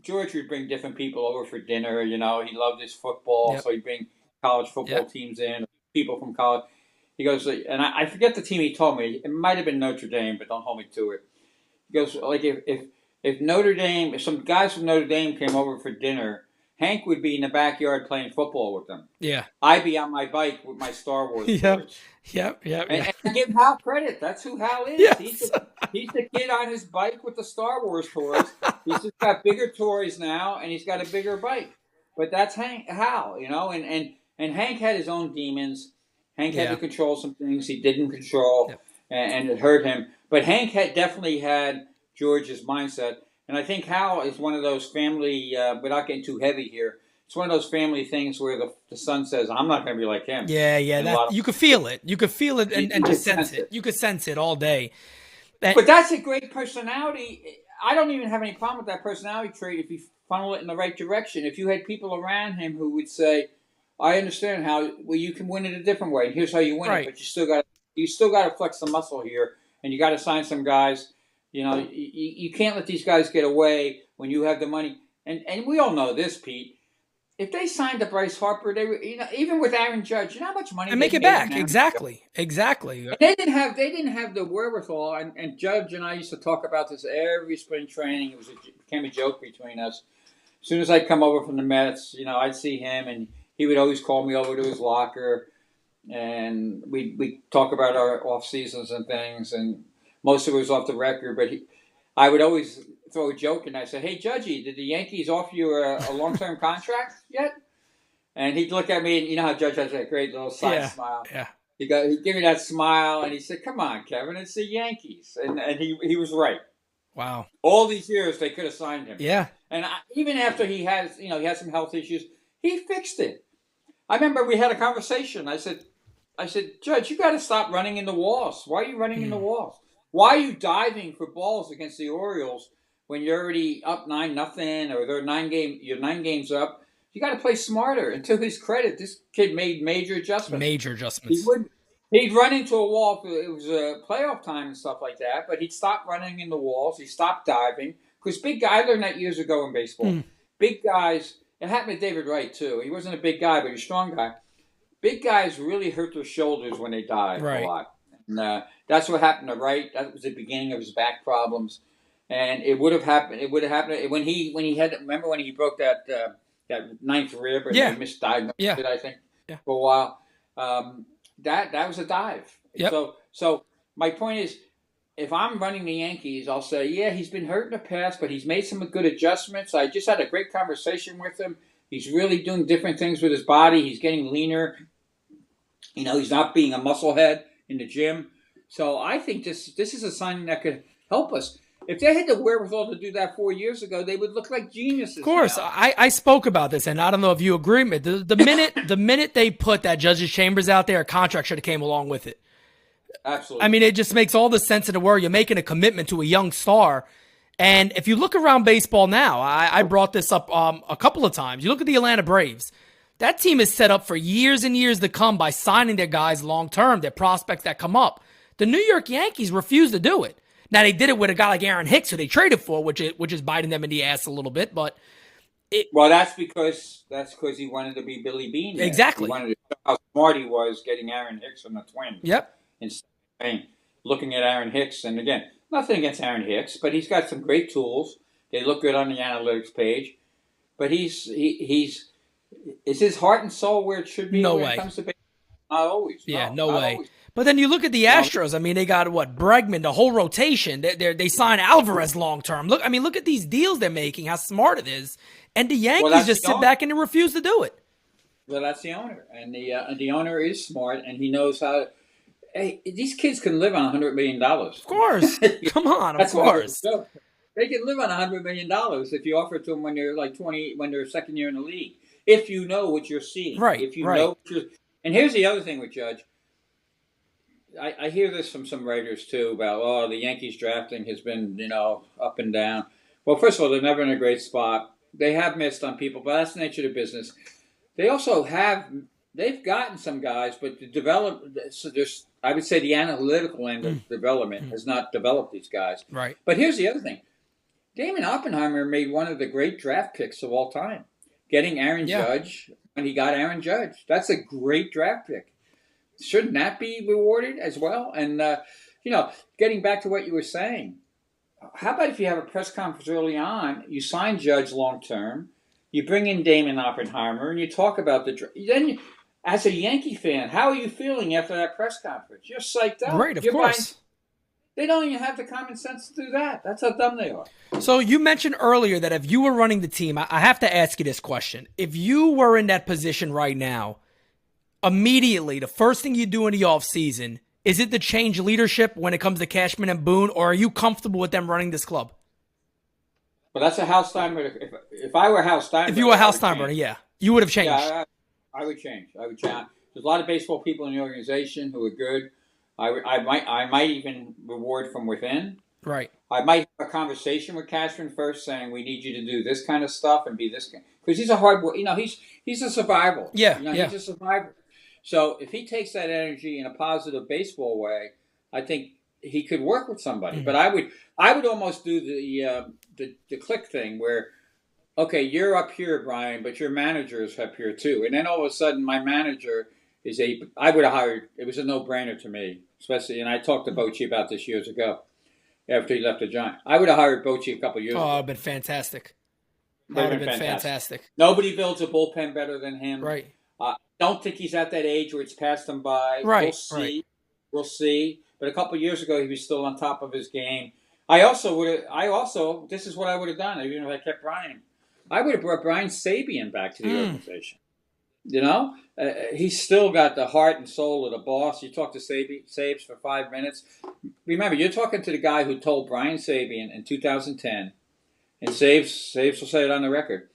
George would bring different people over for dinner. He loved his football, so he'd bring college football teams in, people from college." He goes, and I forget the team he told me. It might have been Notre Dame, but don't hold me to it. He goes, like if some guys from Notre Dame came over for dinner, Hank would be in the backyard playing football with them. Yeah. I'd be on my bike with my Star Wars toys. Yep. And I give Hal credit. That's who Hal is. Yes. He's the kid on his bike with the Star Wars toys. He's just got bigger toys now, and he's got a bigger bike. But that's Hal, and Hank had his own demons. Hank had to control some things he didn't control, and it hurt him. But Hank definitely had George's mindset. And I think Hal is one of those family, without getting too heavy here, it's one of those family things where the son says, I'm not going to be like him. Yeah. You could feel it. You could feel it and just sense it. You could sense it all day. But that's a great personality. I don't even have any problem with that personality trait if you funnel it in the right direction. If you had people around him who would say, I understand how you can win it a different way, and here's how you win it, but you still got to flex the muscle here, and you got to sign some guys. You can't let these guys get away when you have the money. And we all know this, Pete. If they signed to Bryce Harper, they were, even with Aaron Judge, how much money and make it back. Exactly. And they didn't have the wherewithal. And Judge and I used to talk about this every spring training. It became a joke between us. As soon as I'd come over from the Mets, I'd see him, and he would always call me over to his locker, and we talk about our off seasons and things. And most of it was off the record, but I would always throw a joke, and I said, "Hey, Judgy, did the Yankees offer you a long-term contract yet?" And he'd look at me, and you know how Judge has that great little side smile. Yeah. He'd give me that smile, and he said, "Come on, Kevin, it's the Yankees," and he was right. Wow. All these years they could have signed him. Yeah. And even after he had some health issues, he fixed it. I remember we had a conversation. I said, Judge, you got to stop running in the walls. Why are you running in the walls? Why are you diving for balls against the Orioles when you're already up 9-0 or you're 9 games up? You got to play smarter. And to his credit, this kid made major adjustments. He'd run into a wall. It was a playoff time and stuff like that, but he'd stop running in the walls. He stopped diving. Because big guy, I learned that years ago in baseball. Big guys, it happened to David Wright too. He wasn't a big guy, but he was a strong guy. Big guys really hurt their shoulders when they dive a lot. And that's what happened to Wright. That was the beginning of his back problems. And it would have happened. It would have happened when he had. Remember when he broke that ninth rib and he misdiagnosed it, I think, for a while. That was a dive. Yep. So my point is, if I'm running the Yankees, I'll say, yeah, he's been hurt in the past, but he's made some good adjustments. I just had a great conversation with him. He's really doing different things with his body. He's getting leaner. He's not being a musclehead in the gym. So I think this is a sign that could help us. If they had the wherewithal to do that 4 years ago, they would look like geniuses. Of course, now. I spoke about this, and I don't know if you agree with me. The minute they put that Judge's Chambers out there, a contract should have came along with it. Absolutely. I mean, it just makes all the sense in the world. You're making a commitment to a young star. And if you look around baseball now, I brought this up a couple of times. You look at the Atlanta Braves. That team is set up for years and years to come by signing their guys long-term, their prospects that come up. The New York Yankees refuse to do it. Now, they did it with a guy like Aaron Hicks, who they traded for, which is biting them in the ass a little bit. But that's because he wanted to be Billy Beane. Exactly. He wanted to show how smart he was getting Aaron Hicks from the Twins. Yep. Instead of looking at Aaron Hicks, and again, nothing against Aaron Hicks, but he's got some great tools. They look good on the analytics page. But is his heart and soul where it should be? No when way. It comes to baseball? Not always. Yeah, no way. Always. But then you look at the Astros. I mean, they got Bregman, the whole rotation. They signed Alvarez long term. Look at these deals they're making. How smart it is. And the Yankees just sit back and they refuse to do it. Well, that's the owner, and the owner is smart, and he knows how. Hey, these kids can live on $100 million. Of course, come on, of course. They can live on $100 million if you offer it to them when they're like 20, when they're second year in the league. If you know what you're seeing, right? If you know what you're. And here's the other thing with Judge. I hear this from some writers too about the Yankees drafting has been up and down. Well, first of all, they're never in a great spot. They have missed on people, but that's the nature of the business. They also they've gotten some guys, but I would say the analytical end of development has not developed these guys. Right. But here's the other thing. Damon Oppenheimer made one of the great draft picks of all time. Getting Aaron Judge when he got Aaron Judge. That's a great draft pick. Shouldn't that be rewarded as well? And, getting back to what you were saying, how about if you have a press conference early on, you sign Judge long-term, you bring in Damon Oppenheimer, and you talk about then as a Yankee fan, how are you feeling after that press conference? You're psyched out. Right, of course. They don't even have the common sense to do that. That's how dumb they are. So you mentioned earlier that if you were running the team, I have to ask you this question. If you were in that position right now, immediately, the first thing you do in the offseason, is it to change leadership when it comes to Cashman and Boone, or are you comfortable with them running this club? Well, that's a Hal Steinbrenner. If I were Hal Steinbrenner. If you were Hal Steinbrenner, you would have changed. Yeah, I would change. There's a lot of baseball people in the organization who are good. I might even reward from within. Right. I might have a conversation with Cashman first, saying we need you to do this kind of stuff and be this kind. Because he's a hard worker. He's a survivor. Yeah. He's a survivor. So if he takes that energy in a positive baseball way, I think he could work with somebody. Mm-hmm. But I would almost do the click thing where, okay, you're up here, Brian, but your manager is up here too. And then all of a sudden, my manager I would have hired. It was a no-brainer to me, especially. And I talked to Bochy about this years ago, after he left the Giants. I would have hired Bochy a couple of years ago. Oh, it would have been fantastic. That would have been fantastic. Nobody builds a bullpen better than him. Right. Don't think he's at that age where it's passed him by. Right. We'll see. Right. We'll see. But a couple of years ago, he was still on top of his game. This is what I would have done, even if I kept Brian. I would have brought Brian Sabian back to the organization. He's still got the heart and soul of the boss. You talk to Sabes for 5 minutes. Remember, you're talking to the guy who told Brian Sabian in 2010, and Sabes will say it on the record.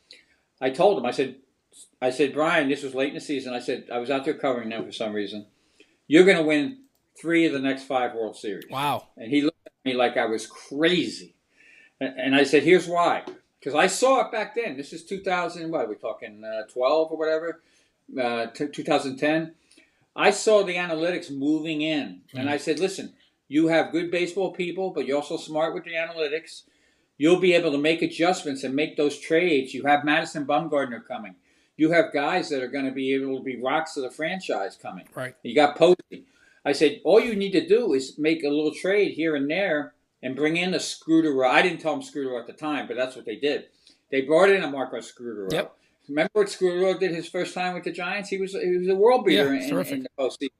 I told him, I said, Brian, this was late in the season. I said, I was out there covering them for some reason. You're going to win 3 of the next 5 World Series. Wow. And he looked at me like I was crazy. And I said, here's why. Because I saw it back then. This is 2000, what are we talking, 12 or whatever? 2010. I saw the analytics moving in, and I said, listen, you have good baseball people, but you're also smart with the analytics. You'll be able to make adjustments and make those trades. You have Madison Bumgarner coming. You have guys that are going to be able to be rocks of the franchise coming. Right. You got Posey. I said, all you need to do is make a little trade here and there and bring in a Scudero. I didn't tell them Scudero at the time, but that's what they did. They brought in a Marco Scudero. Yep. Remember what Scudero did his first time with the Giants? He was a world beater in the postseason.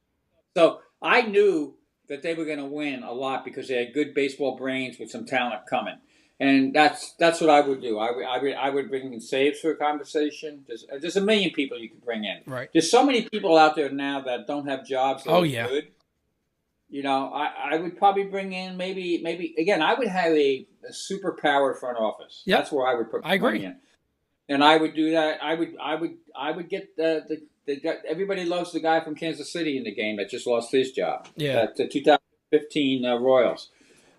So I knew that they were going to win a lot because they had good baseball brains with some talent coming. And that's what I would do. I would bring in saves for a conversation. There's a million people you could bring in. Right. There's so many people out there now that don't have jobs that are yeah. good. You know, I would probably bring in maybe again. I would have a super power front office. Yep. That's where I would put I agree. money in. And I would do that. I would get the everybody loves the guy from Kansas City in the game that just lost his job. Yeah. The 2015 Royals.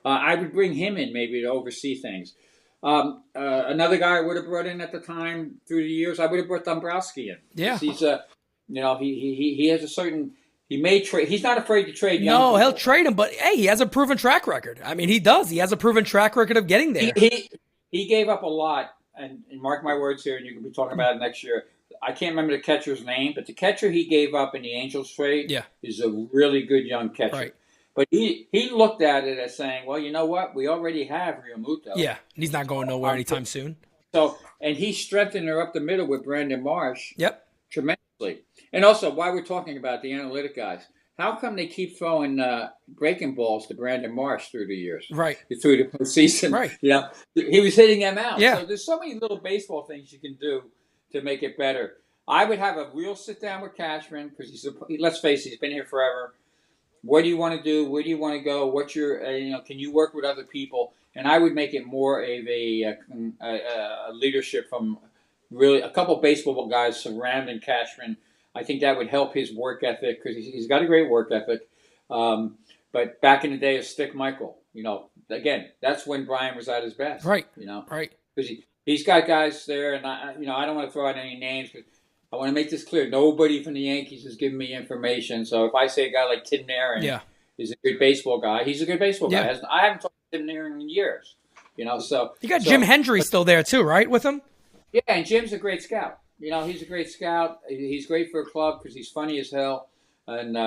I would bring him in maybe to oversee things. Another guy I would have brought in at the time through the years, I would have brought Dombrowski in. Yeah. He's he has a certain, he may trade. He's not afraid to trade. No, he'll trade him, but hey, he has a proven track record. I mean, he does. He has a proven track record of getting there. He gave up a lot, and mark my words here, and you can be talking about it next year. I can't remember the catcher's name, but the catcher he gave up in the Angels trade is a really good young catcher. Right. But he looked at it as saying, well, you know what? We already have Realmuto. Yeah, he's not going nowhere anytime soon. So, and he strengthened her up the middle with Brandon Marsh. Yep. Tremendously. And also, while we're talking about the analytic guys, how come they keep throwing breaking balls to Brandon Marsh through the years? Right. Through the postseason. Right. You know, he was hitting them out. Yeah. So there's so many little baseball things you can do to make it better. I would have a real sit down with Cashman because let's face it, he's been here forever. What do you want to do? Where do you want to go? What's your, can you work with other people? And I would make it more of a leadership from really a couple baseball guys surrounding Cashman. I think that would help his work ethic because he's got a great work ethic. But back in the day of Stick Michael, again, that's when Brian was at his best. Right. Right. Because he's got guys there, and I don't want to throw out any names because I want to make this clear. Nobody from the Yankees has given me information. So if I say a guy like Tim Nairn is a good baseball guy, he's a good baseball guy. I haven't talked to Tim Nairn in years. So you got Jim Hendry still there too, right? With him. Yeah, and Jim's a great scout. He's a great scout. He's great for a club because he's funny as hell, and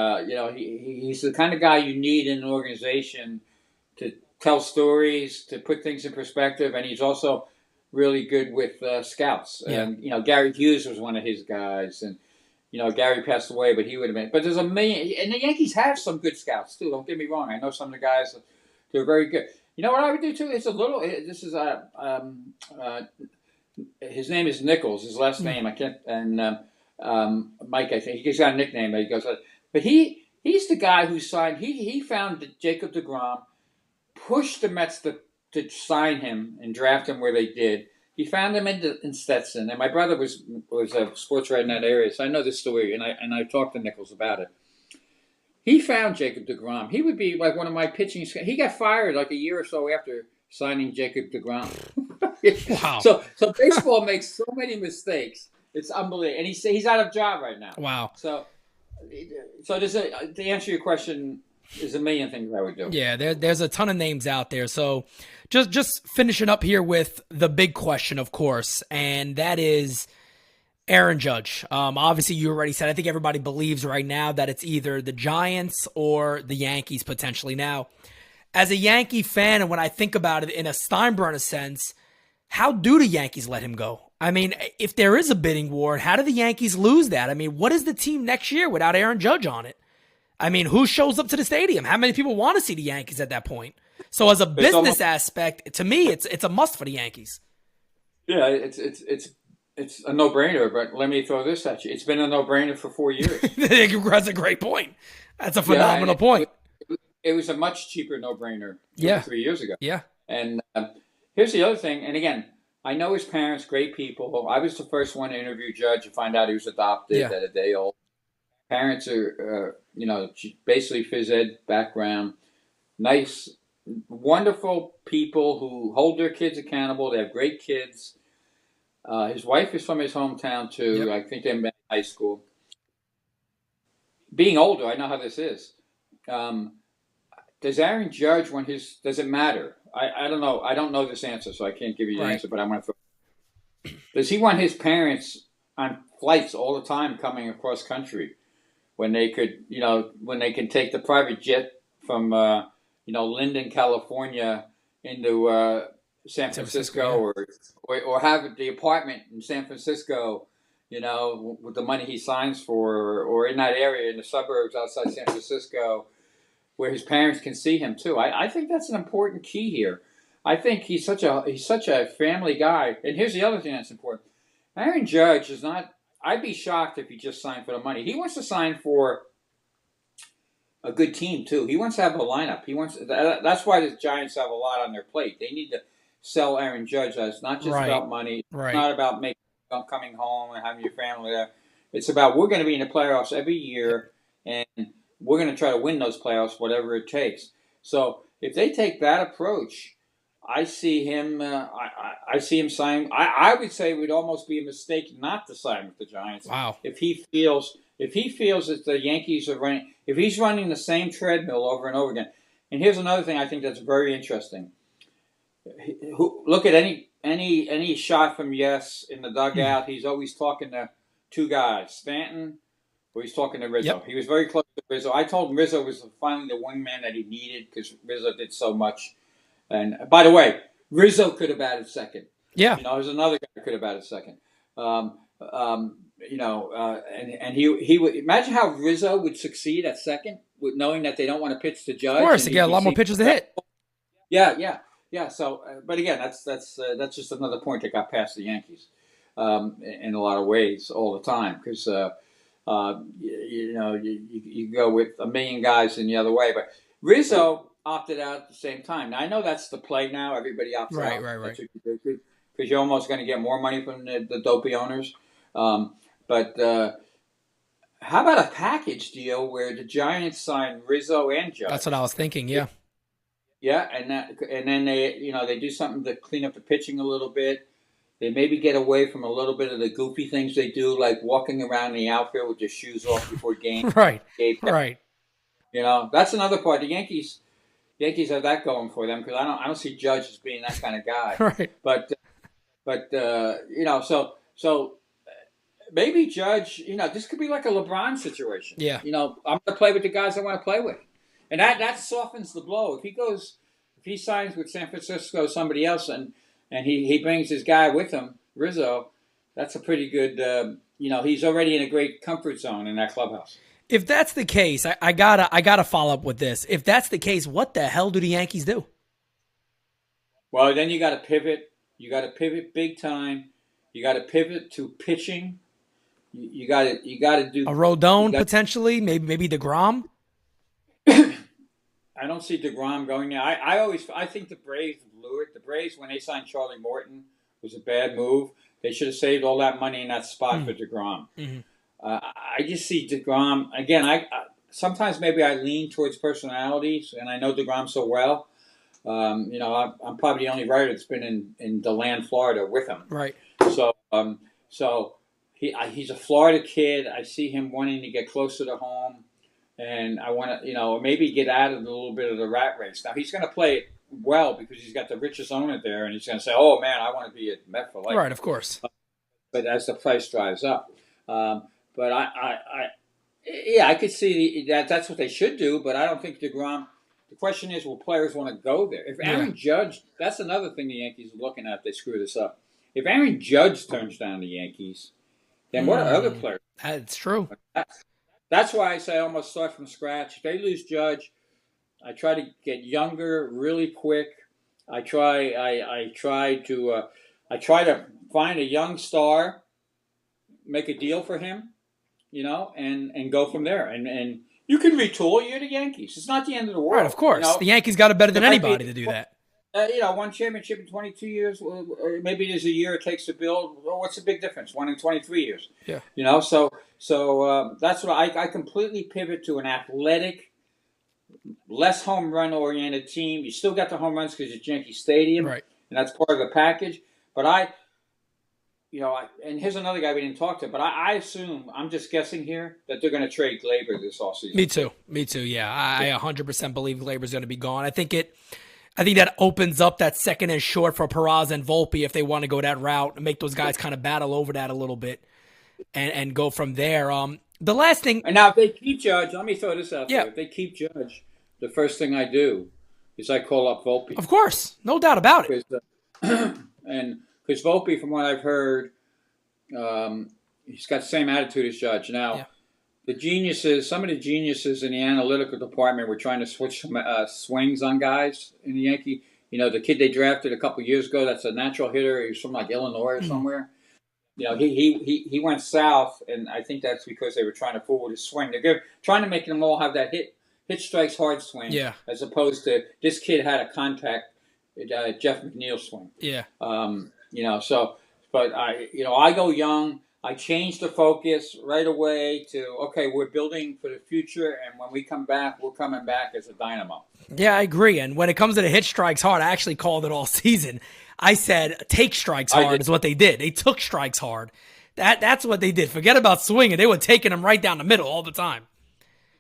he's the kind of guy you need in an organization to tell stories, to put things in perspective, and he's also really good with scouts. Yeah. And, Gary Hughes was one of his guys. And, Gary passed away, but he would have been. But there's a million. And the Yankees have some good scouts, too. Don't get me wrong. I know some of the guys, they're very good. You know what I would do, too? It's a little, this is his name is Nichols, his last name. I can't, and Mike, I think. He's got a nickname. But he goes, but he's the guy who signed, he found Jacob deGrom, pushed the Mets to sign him and draft him where they did. He found him in Stetson, and my brother was a sports writer in that area, so I know this story, and I talked to Nichols about it. He found Jacob deGrom. He would be like one of my pitching. He got fired like a year or so after signing Jacob deGrom. Wow. So baseball makes so many mistakes. It's unbelievable, and he's out of job right now. Wow. So to answer your question. There's a million things I would do. Yeah, there's a ton of names out there. So just finishing up here with the big question, of course, and that is Aaron Judge. Obviously, you already said, I think everybody believes right now that it's either the Giants or the Yankees potentially. Now, as a Yankee fan, and when I think about it in a Steinbrenner sense, how do the Yankees let him go? I mean, if there is a bidding war, how do the Yankees lose that? I mean, what is the team next year without Aaron Judge on it? I mean, who shows up to the stadium? How many people want to see the Yankees at that point? So as a business aspect, to me, it's a must for the Yankees. Yeah, it's a no-brainer, but let me throw this at you. It's been a no-brainer for 4 years. That's a great point. That's a phenomenal point. It was a much cheaper no-brainer 3 years ago. Yeah. And here's the other thing, and again, I know his parents, great people. I was the first one to interview Judge and find out he was adopted at a day old. Parents are, basically phys ed background, nice, wonderful people who hold their kids accountable. They have great kids. His wife is from his hometown, too. Yep. I think they met in high school. being older, I know how this is. Does Aaron Judge does it matter? I don't know. I don't know this answer, so I can't give you the answer, but I'm going to throw. Does he want his parents on flights all the time coming across country when they could, when they can take the private jet from, Linden, California into San Francisco, or have the apartment in San Francisco, with the money he signs for, or in that area in the suburbs outside San Francisco, where his parents can see him too. I think that's an important key here. I think he's such a family guy. And here's the other thing that's important. Aaron Judge is not. I'd be shocked if he just signed for the money. He wants to sign for a good team too. He wants to have a lineup. That's why the Giants have a lot on their plate. They need to sell Aaron Judge as not just about money. It's not about coming home and having your family there. It's about, we're going to be in the playoffs every year, and we're going to try to win those playoffs, whatever it takes. So if they take that approach, I see him. I see him sign. I would say it would almost be a mistake not to sign with the Giants. Wow. If he feels that the Yankees are running, if he's running the same treadmill over and over again. And here's another thing I think that's very interesting. Look at any shot from Yes in the dugout. He's always talking to two guys, Stanton, or he's talking to Rizzo. Yep. He was very close to Rizzo. I told him Rizzo was finally the wingman that he needed because Rizzo did so much. And by the way, Rizzo could have batted second. Yeah. There's another guy who could have batted second. And he would imagine how Rizzo would succeed at second, with knowing that they don't want to pitch to Judge. Of course, to get a lot more pitches to hit. Yeah. So, but again, that's just another point that got past the Yankees in a lot of ways all the time, because you go with a million guys in the other way, but Rizzo opted out at the same time. Now I know that's the play now. Everybody opts out. Right. Because you're almost going to get more money from the dopey owners. But how about a package deal where the Giants sign Rizzo and Judge? That's what I was thinking. Yeah. Yeah, and then they do something to clean up the pitching a little bit. They maybe get away from a little bit of the goofy things they do, like walking around the outfield with their shoes off before games. Right. That's another part. The Yankees have that going for them, because I don't see Judge as being that kind of guy. Right. But so maybe Judge, this could be like a LeBron situation. Yeah. I'm going to play with the guys I want to play with. And that softens the blow. If he signs with San Francisco, somebody else, and he brings his guy with him, Rizzo, that's a pretty good, he's already in a great comfort zone in that clubhouse. If that's the case, I gotta follow up with this. If that's the case, what the hell do the Yankees do? Well, then you got to pivot. You got to pivot big time. You got to pivot to pitching. You got to do a Rodon potentially, maybe DeGrom. I don't see DeGrom going there. I think the Braves blew it. The Braves, when they signed Charlie Morton, was a bad move. They should have saved all that money in that spot for DeGrom. Mm-hmm. I just see DeGrom again. I sometimes maybe I lean towards personalities, and I know DeGrom so well. I'm probably the only writer that's been in DeLand, Florida, with him. Right. So he's a Florida kid. I see him wanting to get closer to home. And I want to, maybe get out of a little bit of the rat race. Now, he's going to play it well because he's got the richest owner there, and he's going to say, oh, man, I want to be a Met for life. Right, of course. But as the price drives up. But I could see that's what they should do, but I don't think DeGrom. The question is, will players want to go there? If Aaron Judge, that's another thing the Yankees are looking at if they screw this up. If Aaron Judge turns down the Yankees, then what are other players? That's true. That's why I say I almost start from scratch. If they lose Judge, I try to get younger really quick. I try to find a young star, make a deal for him, and go from there. And you can retool. You're the Yankees. It's not the end of the world. Right, of course. The Yankees got it better than anybody to do that. One championship in 22 years. Maybe there's a year it takes to build. Well, what's the big difference? One in 23 years. Yeah. So that's what I completely pivot to an athletic, less home run oriented team. You still got the home runs because it's Yankee Stadium, right? And that's part of the package. But and here's another guy we didn't talk to, but I assume, I'm just guessing here, that they're going to trade Glaber this offseason. Me too. Yeah, I 100% believe Glaber's going to be gone. I think that opens up that second and short for Peraza and Volpe if they want to go that route and make those guys kind of battle over that a little bit and go from there. The last thing. And now, if they keep Judge, let me throw this out Yeah. there. If they keep Judge, the first thing I do is I call up Volpe. Of course, no doubt about it. Because Volpe, from what I've heard, he's got the same attitude as Judge. Now, some of the geniuses in the analytical department were trying to switch some swings on guys in the Yankee. The kid they drafted a couple years ago, that's a natural hitter. He was from like Illinois or somewhere. He went south, and I think that's because they were trying to forward his swing. They're trying to make them all have that hit strikes hard swing, as opposed to this kid had a contact Jeff McNeil swing. Yeah. But I go young. I changed the focus right away to, okay, we're building for the future, and when we come back, we're coming back as a dynamo. Yeah, I agree. And when it comes to the hit strikes hard, I actually called it all season. I said take strikes hard is what they did. They took strikes hard. That's what they did. Forget about swinging. They were taking them right down the middle all the time.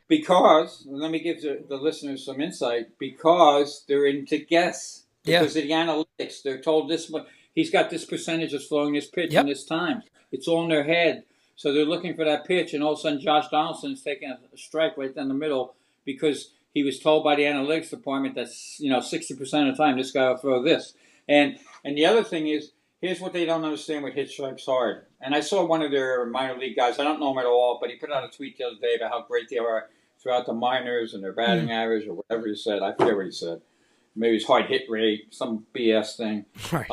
Because, let me give the listeners some insight, because they're into guess. Because of the analytics. They're told this, he's got this percentage of throwing this pitch in this time. It's all in their head. So they're looking for that pitch, and all of a sudden Josh Donaldson's taking a strike right down the middle because he was told by the analytics department that 60% of the time this guy will throw this. And the other thing is, here's what they don't understand with hit strikes hard. And I saw one of their minor league guys. I don't know him at all, but he put out a tweet the other day about how great they are throughout the minors and their batting average or whatever he said. I forget what he said. Maybe it's hard hit rate, some BS thing. Right.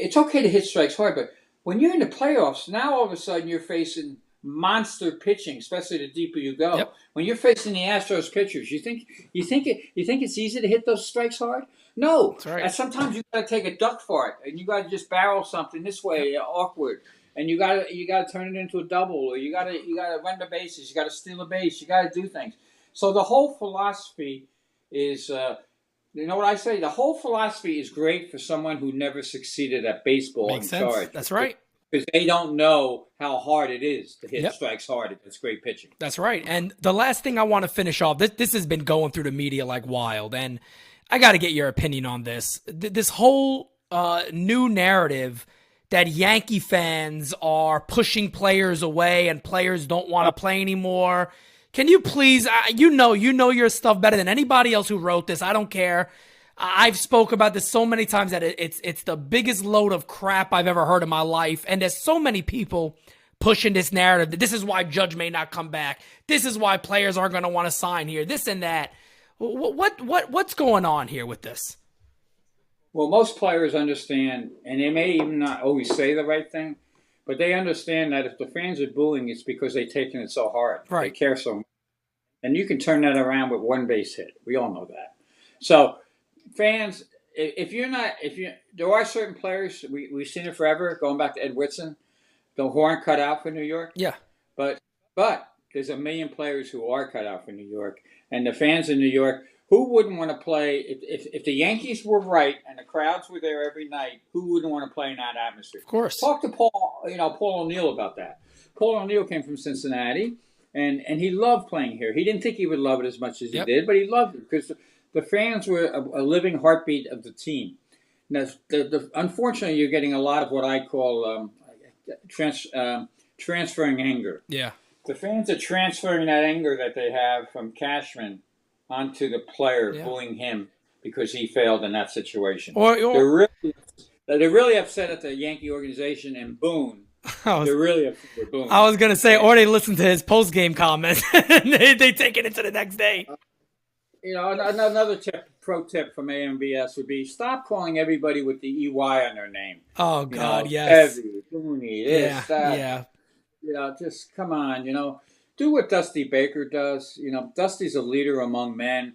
It's okay to hit strikes hard, but when you're in the playoffs, now all of a sudden you're facing monster pitching, especially the deeper you go. Yep. When you're facing the Astros pitchers, you think it's easy to hit those strikes hard? No. That's right. And sometimes you got to take a duck fart, and you got to just barrel something this way, awkward, and you got to turn it into a double, or you got to run the bases, you got to steal a base, you got to do things. So the whole philosophy is. You know what I say? The whole philosophy is great for someone who never succeeded at baseball. Makes sense. Charge. That's right. Because they don't know how hard it is to hit strikes hard. It's great pitching. That's right. And the last thing I want to finish off, this has been going through the media like wild, and I got to get your opinion on this. This whole new narrative that Yankee fans are pushing players away and players don't want to play anymore. Can you please, you know your stuff better than anybody else who wrote this. I don't care. I've spoke about this so many times that it's the biggest load of crap I've ever heard in my life. And there's so many people pushing this narrative that this is why Judge may not come back. This is why players aren't going to want to sign here. This and that. What's going on here with this? Well, most players understand, and they may even not always say the right thing, but they understand that if the fans are booing, it's because they've taken it so hard. Right. They care so much. And you can turn that around with one base hit. We all know that. So, fans, there are certain players, we've seen it forever, going back to Ed Whitson, the horn cut out for New York. Yeah. But there's a million players who are cut out for New York. And the fans in New York, who wouldn't want to play, if the Yankees were right and the crowds were there every night, who wouldn't want to play in that atmosphere? Of course. Talk to Paul O'Neill about that. Paul O'Neill came from Cincinnati, and he loved playing here. He didn't think he would love it as much as he did, but he loved it because the fans were a living heartbeat of the team. Now, unfortunately, you're getting a lot of what I call transferring anger. Yeah. The fans are transferring that anger that they have from Cashman onto the player, booing him because he failed in that situation. They're really upset at the Yankee organization and Boone. They're really upset with Boone. I was going to say, or they listen to his post-game comments and they take it into the next day. Another pro tip from AMBS would be stop calling everybody with the EY on their name. Oh, God, yes. Heavy, Booney, this, that. Just come on, do what Dusty Baker does. Dusty's a leader among men.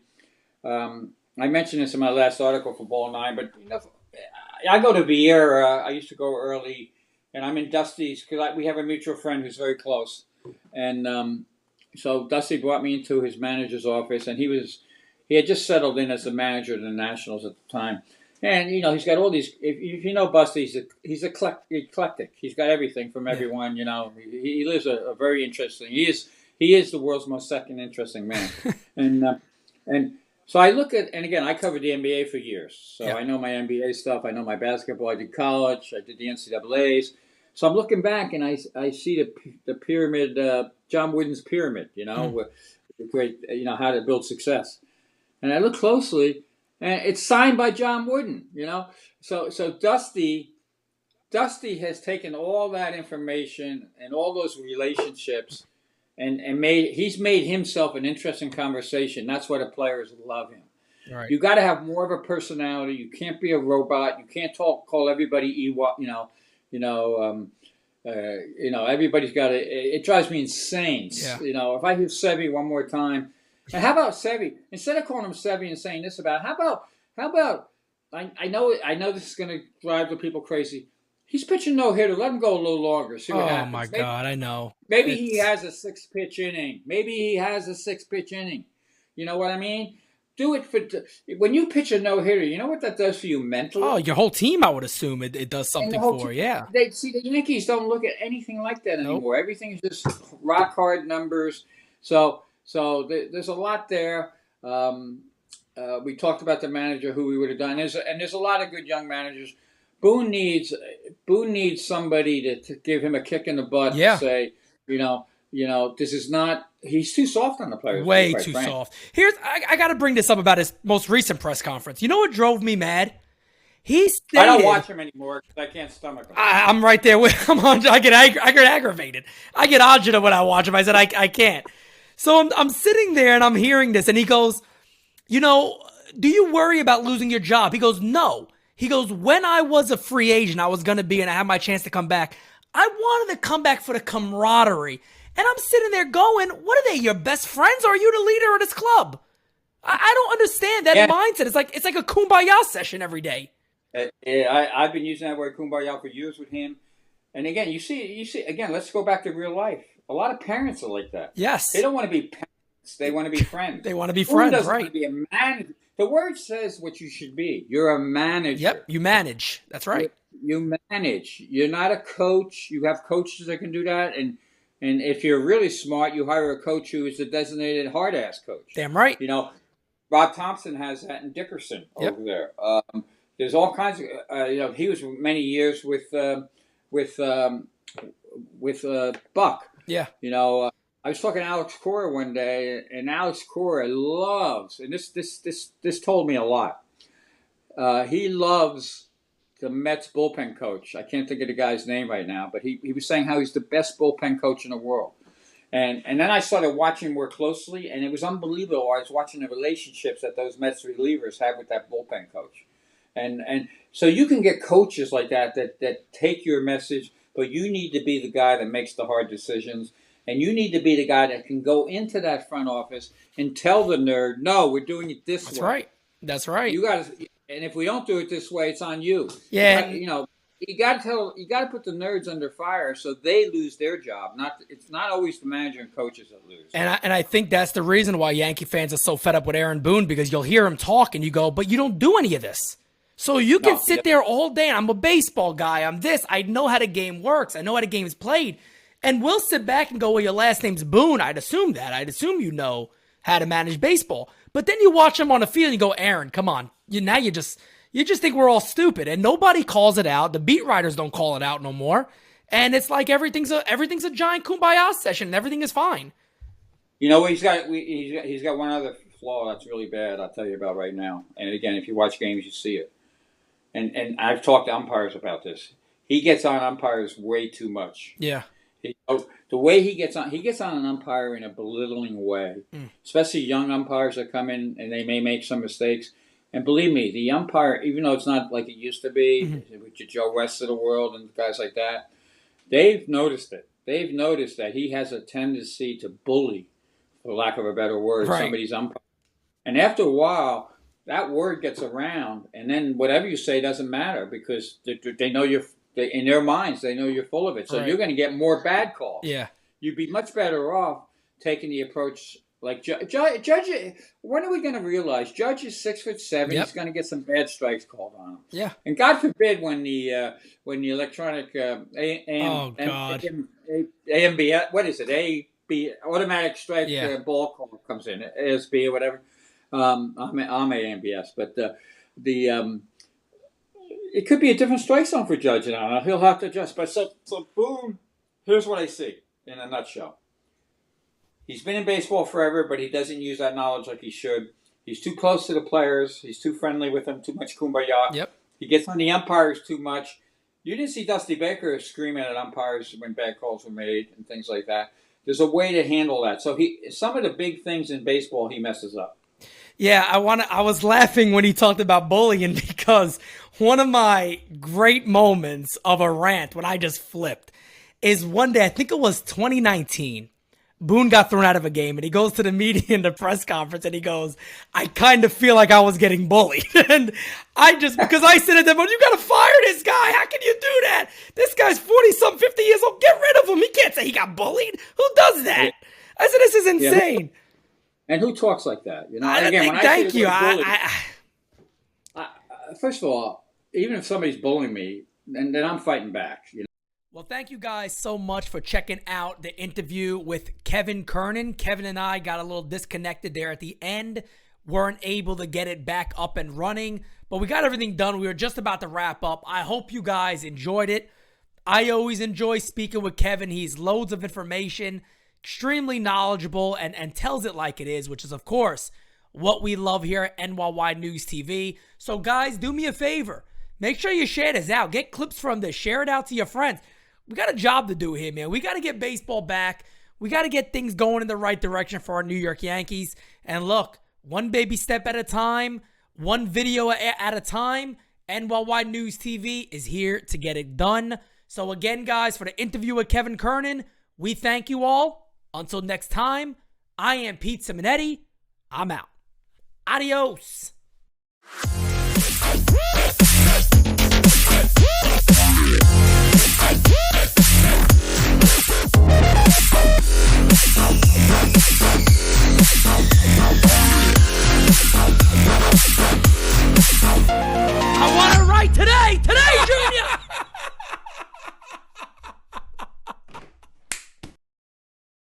I mentioned this in my last article for BallNine, but I go to Vieira. I used to go early, and I'm in Dusty's because we have a mutual friend who's very close. And so Dusty brought me into his manager's office, and he had just settled in as the manager of the Nationals at the time. And he's got all these. If you know Buster, he's eclectic. He's got everything from everyone. He lives a very interesting. He is the world's most second interesting man. and so I look at, and again, I covered the NBA for years, so I know my NBA stuff. I know my basketball. I did college. I did the NCAA's. So I'm looking back, and I see the pyramid, John Wooden's pyramid. With great, how to build success. And I look closely. And it's signed by John Wooden, So Dusty has taken all that information and all those relationships and he's made himself an interesting conversation. That's why the players love him. Right. You got to have more of a personality. You can't be a robot. You can't call everybody Ewok. Everybody's got to. It drives me insane. Yeah. If I hear Sevy one more time. And how about Sevy? Instead of calling him Sevy and saying this about, how about? I know this is going to drive the people crazy. He's pitching no hitter. Let him go a little longer. See what happens. Oh my God, I know. Maybe he has a 6-pitch inning. You know what I mean? Do it when you pitch a no hitter. You know what that does for you mentally? Oh, your whole team, I would assume it does something for. Yeah. The Yankees don't look at anything like that anymore. Nope. Everything is just rock hard numbers. So there's a lot there. We talked about the manager who we would have done. There's a lot of good young managers. Boone needs somebody to give him a kick in the butt and say, this is not. He's too soft on the players. Way too soft. I got to bring this up about his most recent press conference. You know what drove me mad? He stated, I don't watch him anymore because I can't stomach him. I'm right there with him. I get aggravated. I get agita when I watch him. I said I can't. So I'm sitting there and I'm hearing this, and he goes, do you worry about losing your job? He goes, no. He goes, when I was a free agent, I was going to be, and I had my chance to come back. I wanted to come back for the camaraderie. And I'm sitting there going, what are they, your best friends? Or are you the leader of this club? I don't understand that mindset. It's like a kumbaya session every day. I've been using that word kumbaya for years with him. And again, you see, again, let's go back to real life. A lot of parents are like that. Yes. They don't want to be parents. They want to be friends. They want to be friends, right? Want to be a manager. The word says what you should be. You're a manager. Yep, you manage. That's right. You manage. You're not a coach. You have coaches that can do that. And if you're really smart, you hire a coach who is a designated hard-ass coach. Damn right. Rob Thompson has that in Dickerson over there. There's all kinds of, he was many years with Buck. Yeah. I was talking to Alex Cora one day, and Alex Cora loves, and this told me a lot. He loves the Mets bullpen coach. I can't think of the guy's name right now, but he was saying how he's the best bullpen coach in the world. And then I started watching more closely, and it was unbelievable. I was watching the relationships that those Mets relievers have with that bullpen coach. And so you can get coaches like that take your message, but you need to be the guy that makes the hard decisions. And you need to be the guy that can go into that front office and tell the nerd, no, we're doing it this way. That's right. You got to, and if we don't do it this way, it's on you. Yeah. You got to put the nerds under fire so they lose their job. It's not always the manager and coaches that lose. And I think that's the reason why Yankee fans are so fed up with Aaron Boone, because you'll hear him talk and you go, but you don't do any of this. So you can sit there all day. I'm a baseball guy. I'm this. I know how the game works. I know how the game is played. And we'll sit back and go, well, your last name's Boone. I'd assume that. I'd assume you know how to manage baseball. But then you watch him on the field and you go, Aaron, come on. You just think we're all stupid. And nobody calls it out. The beat writers don't call it out no more. And it's like everything's a giant kumbaya session and everything is fine. He's got one other flaw that's really bad I'll tell you about right now. And again, if you watch games, you see it. And I've talked to umpires about this. He gets on umpires way too much. Yeah. The way he gets on an umpire in a belittling way, especially young umpires that come in and they may make some mistakes. And believe me, the umpire, even though it's not like it used to be, with your Joe West of the world and guys like that, they've noticed it. They've noticed that he has a tendency to bully, for lack of a better word, somebody's umpire. And after a while, that word gets around, and then whatever you say doesn't matter because they know you're. In their minds, they know you're full of it. So you're going to get more bad calls. Yeah. You'd be much better off taking the approach Like Judge, when are we going to realize Judge is 6'7"? He's going to get some bad strikes called on him. Yeah. And God forbid when the electronic AMB, what is it? AB, automatic strike ball call comes in, ASB or whatever. I'm AMBS, but it could be a different strike zone for Judge now. He'll have to adjust. But so boom, here's what I see in a nutshell. He's been in baseball forever, but he doesn't use that knowledge like he should. He's too close to the players. He's too friendly with them, too much kumbaya. Yep. He gets on the umpires too much. You didn't see Dusty Baker screaming at umpires when bad calls were made and things like that. There's a way to handle that. So some of the big things in baseball he messes up. Yeah, I was laughing when he talked about bullying because one of my great moments of a rant when I just flipped is one day, I think it was 2019. Boone got thrown out of a game, and he goes to the media in the press conference, and he goes, I kind of feel like I was getting bullied. And because I said to them, well, you got to fire this guy. How can you do that? This guy's 40-some, 50 years old. Get rid of him. He can't say he got bullied. Who does that? I said, this is insane. And who talks like that? You know, thank you. First of all, even if somebody's bullying me, then I'm fighting back, you know. Well, thank you guys so much for checking out the interview with Kevin Kernan. Kevin and I got a little disconnected there at the end. Weren't able to get it back up and running, but we got everything done. We were just about to wrap up. I hope you guys enjoyed it. I always enjoy speaking with Kevin. He's loads of information, extremely knowledgeable, and tells it like it is, which is, of course, what we love here at NYY News TV. So, guys, do me a favor. Make sure you share this out. Get clips from this. Share it out to your friends. We got a job to do here, man. We got to get baseball back. We got to get things going in the right direction for our New York Yankees. And look, one baby step at a time, one video at a time, NYY News TV is here to get it done. So again, guys, for the interview with Kevin Kernan, we thank you all. Until next time, I am Pete Simonetti. I'm out. Adios. I want to write today.